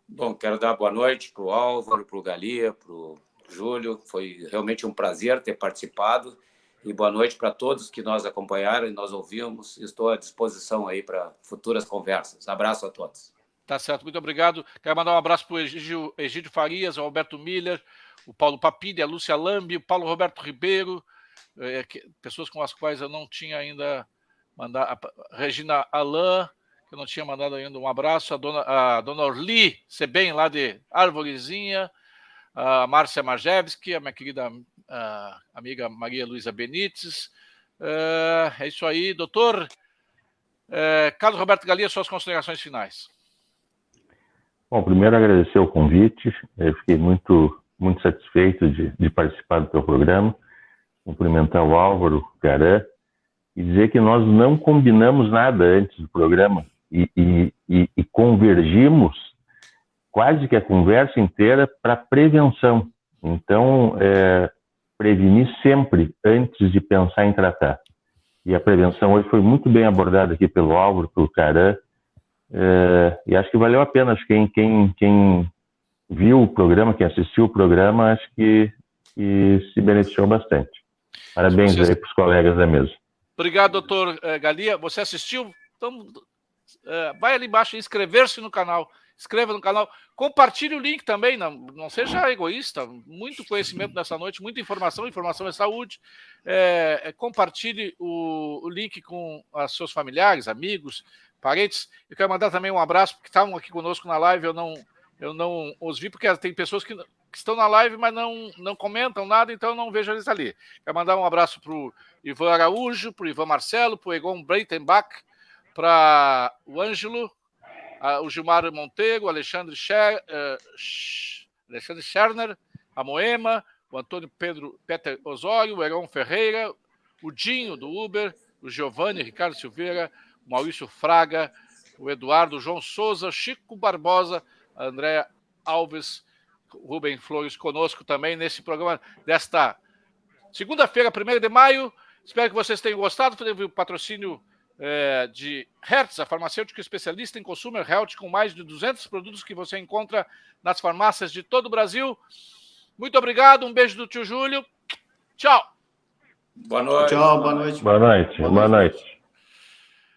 Bom, quero dar boa noite para o Álvaro, para o Galia, para o Júlio. Foi realmente um prazer ter participado. E boa noite para todos que nos acompanharam e nós ouvimos. Estou à disposição aí para futuras conversas. Abraço a todos. Tá certo, muito obrigado. Quero mandar um abraço para o Egídio Farias, o Alberto Miller, o Paulo Papini, a Lúcia Lambi, o Paulo Roberto Ribeiro, pessoas com as quais eu não tinha ainda mandado, a Regina Alain, que eu não tinha mandado ainda um abraço, a dona Orli Sebem, lá de Arvorezinha, a Márcia Marjevski, a minha querida amiga Maria Luísa Benites. É isso aí, doutor. Carlos Roberto Galia, suas considerações finais. Bom, primeiro agradecer o convite, eu fiquei muito satisfeito de participar do teu programa, cumprimentar o Álvaro Caran e dizer que nós não combinamos nada antes do programa e convergimos quase que a conversa inteira para prevenção. Então, prevenir sempre antes de pensar em tratar. E a prevenção hoje foi muito bem abordada aqui pelo Álvaro, pelo Caran. E acho que valeu a pena. Acho que quem viu o programa, quem assistiu o programa, acho que se beneficiou bastante. Parabéns aí para os colegas da mesa. Obrigado, doutor Galia. Você assistiu? Então, vai ali embaixo e inscrever-se no canal. Inscreva no canal. Compartilhe o link também. Não seja egoísta. Muito conhecimento nessa noite, muita informação. Informação é saúde. Compartilhe o link com os seus familiares, amigos, parentes. Eu quero mandar também um abraço, porque estavam aqui conosco na live. Eu não os vi, porque tem pessoas que estão na live, mas não comentam nada, então eu não vejo eles ali. Quero mandar um abraço para o Ivan Araújo, para o Ivan Marcelo, para o Egon Breitenbach, para o Ângelo, o Gilmar Monteiro, o Alexandre Scherner, a Moema, o Antônio Peter Osório, o Egon Ferreira, o Dinho do Uber, o Giovanni Ricardo Silveira, o Maurício Fraga, o Eduardo João Souza, Chico Barbosa, a Andréa Alves, Rubem Flores conosco também nesse programa desta segunda-feira, 1º de maio. Espero que vocês tenham gostado. Teve o patrocínio de Hertz, a farmacêutica especialista em Consumer Health, com mais de 200 produtos que você encontra nas farmácias de todo o Brasil. Muito obrigado, um beijo do tio Júlio. Tchau. Boa noite. Tchau, boa noite. Boa noite. Boa noite.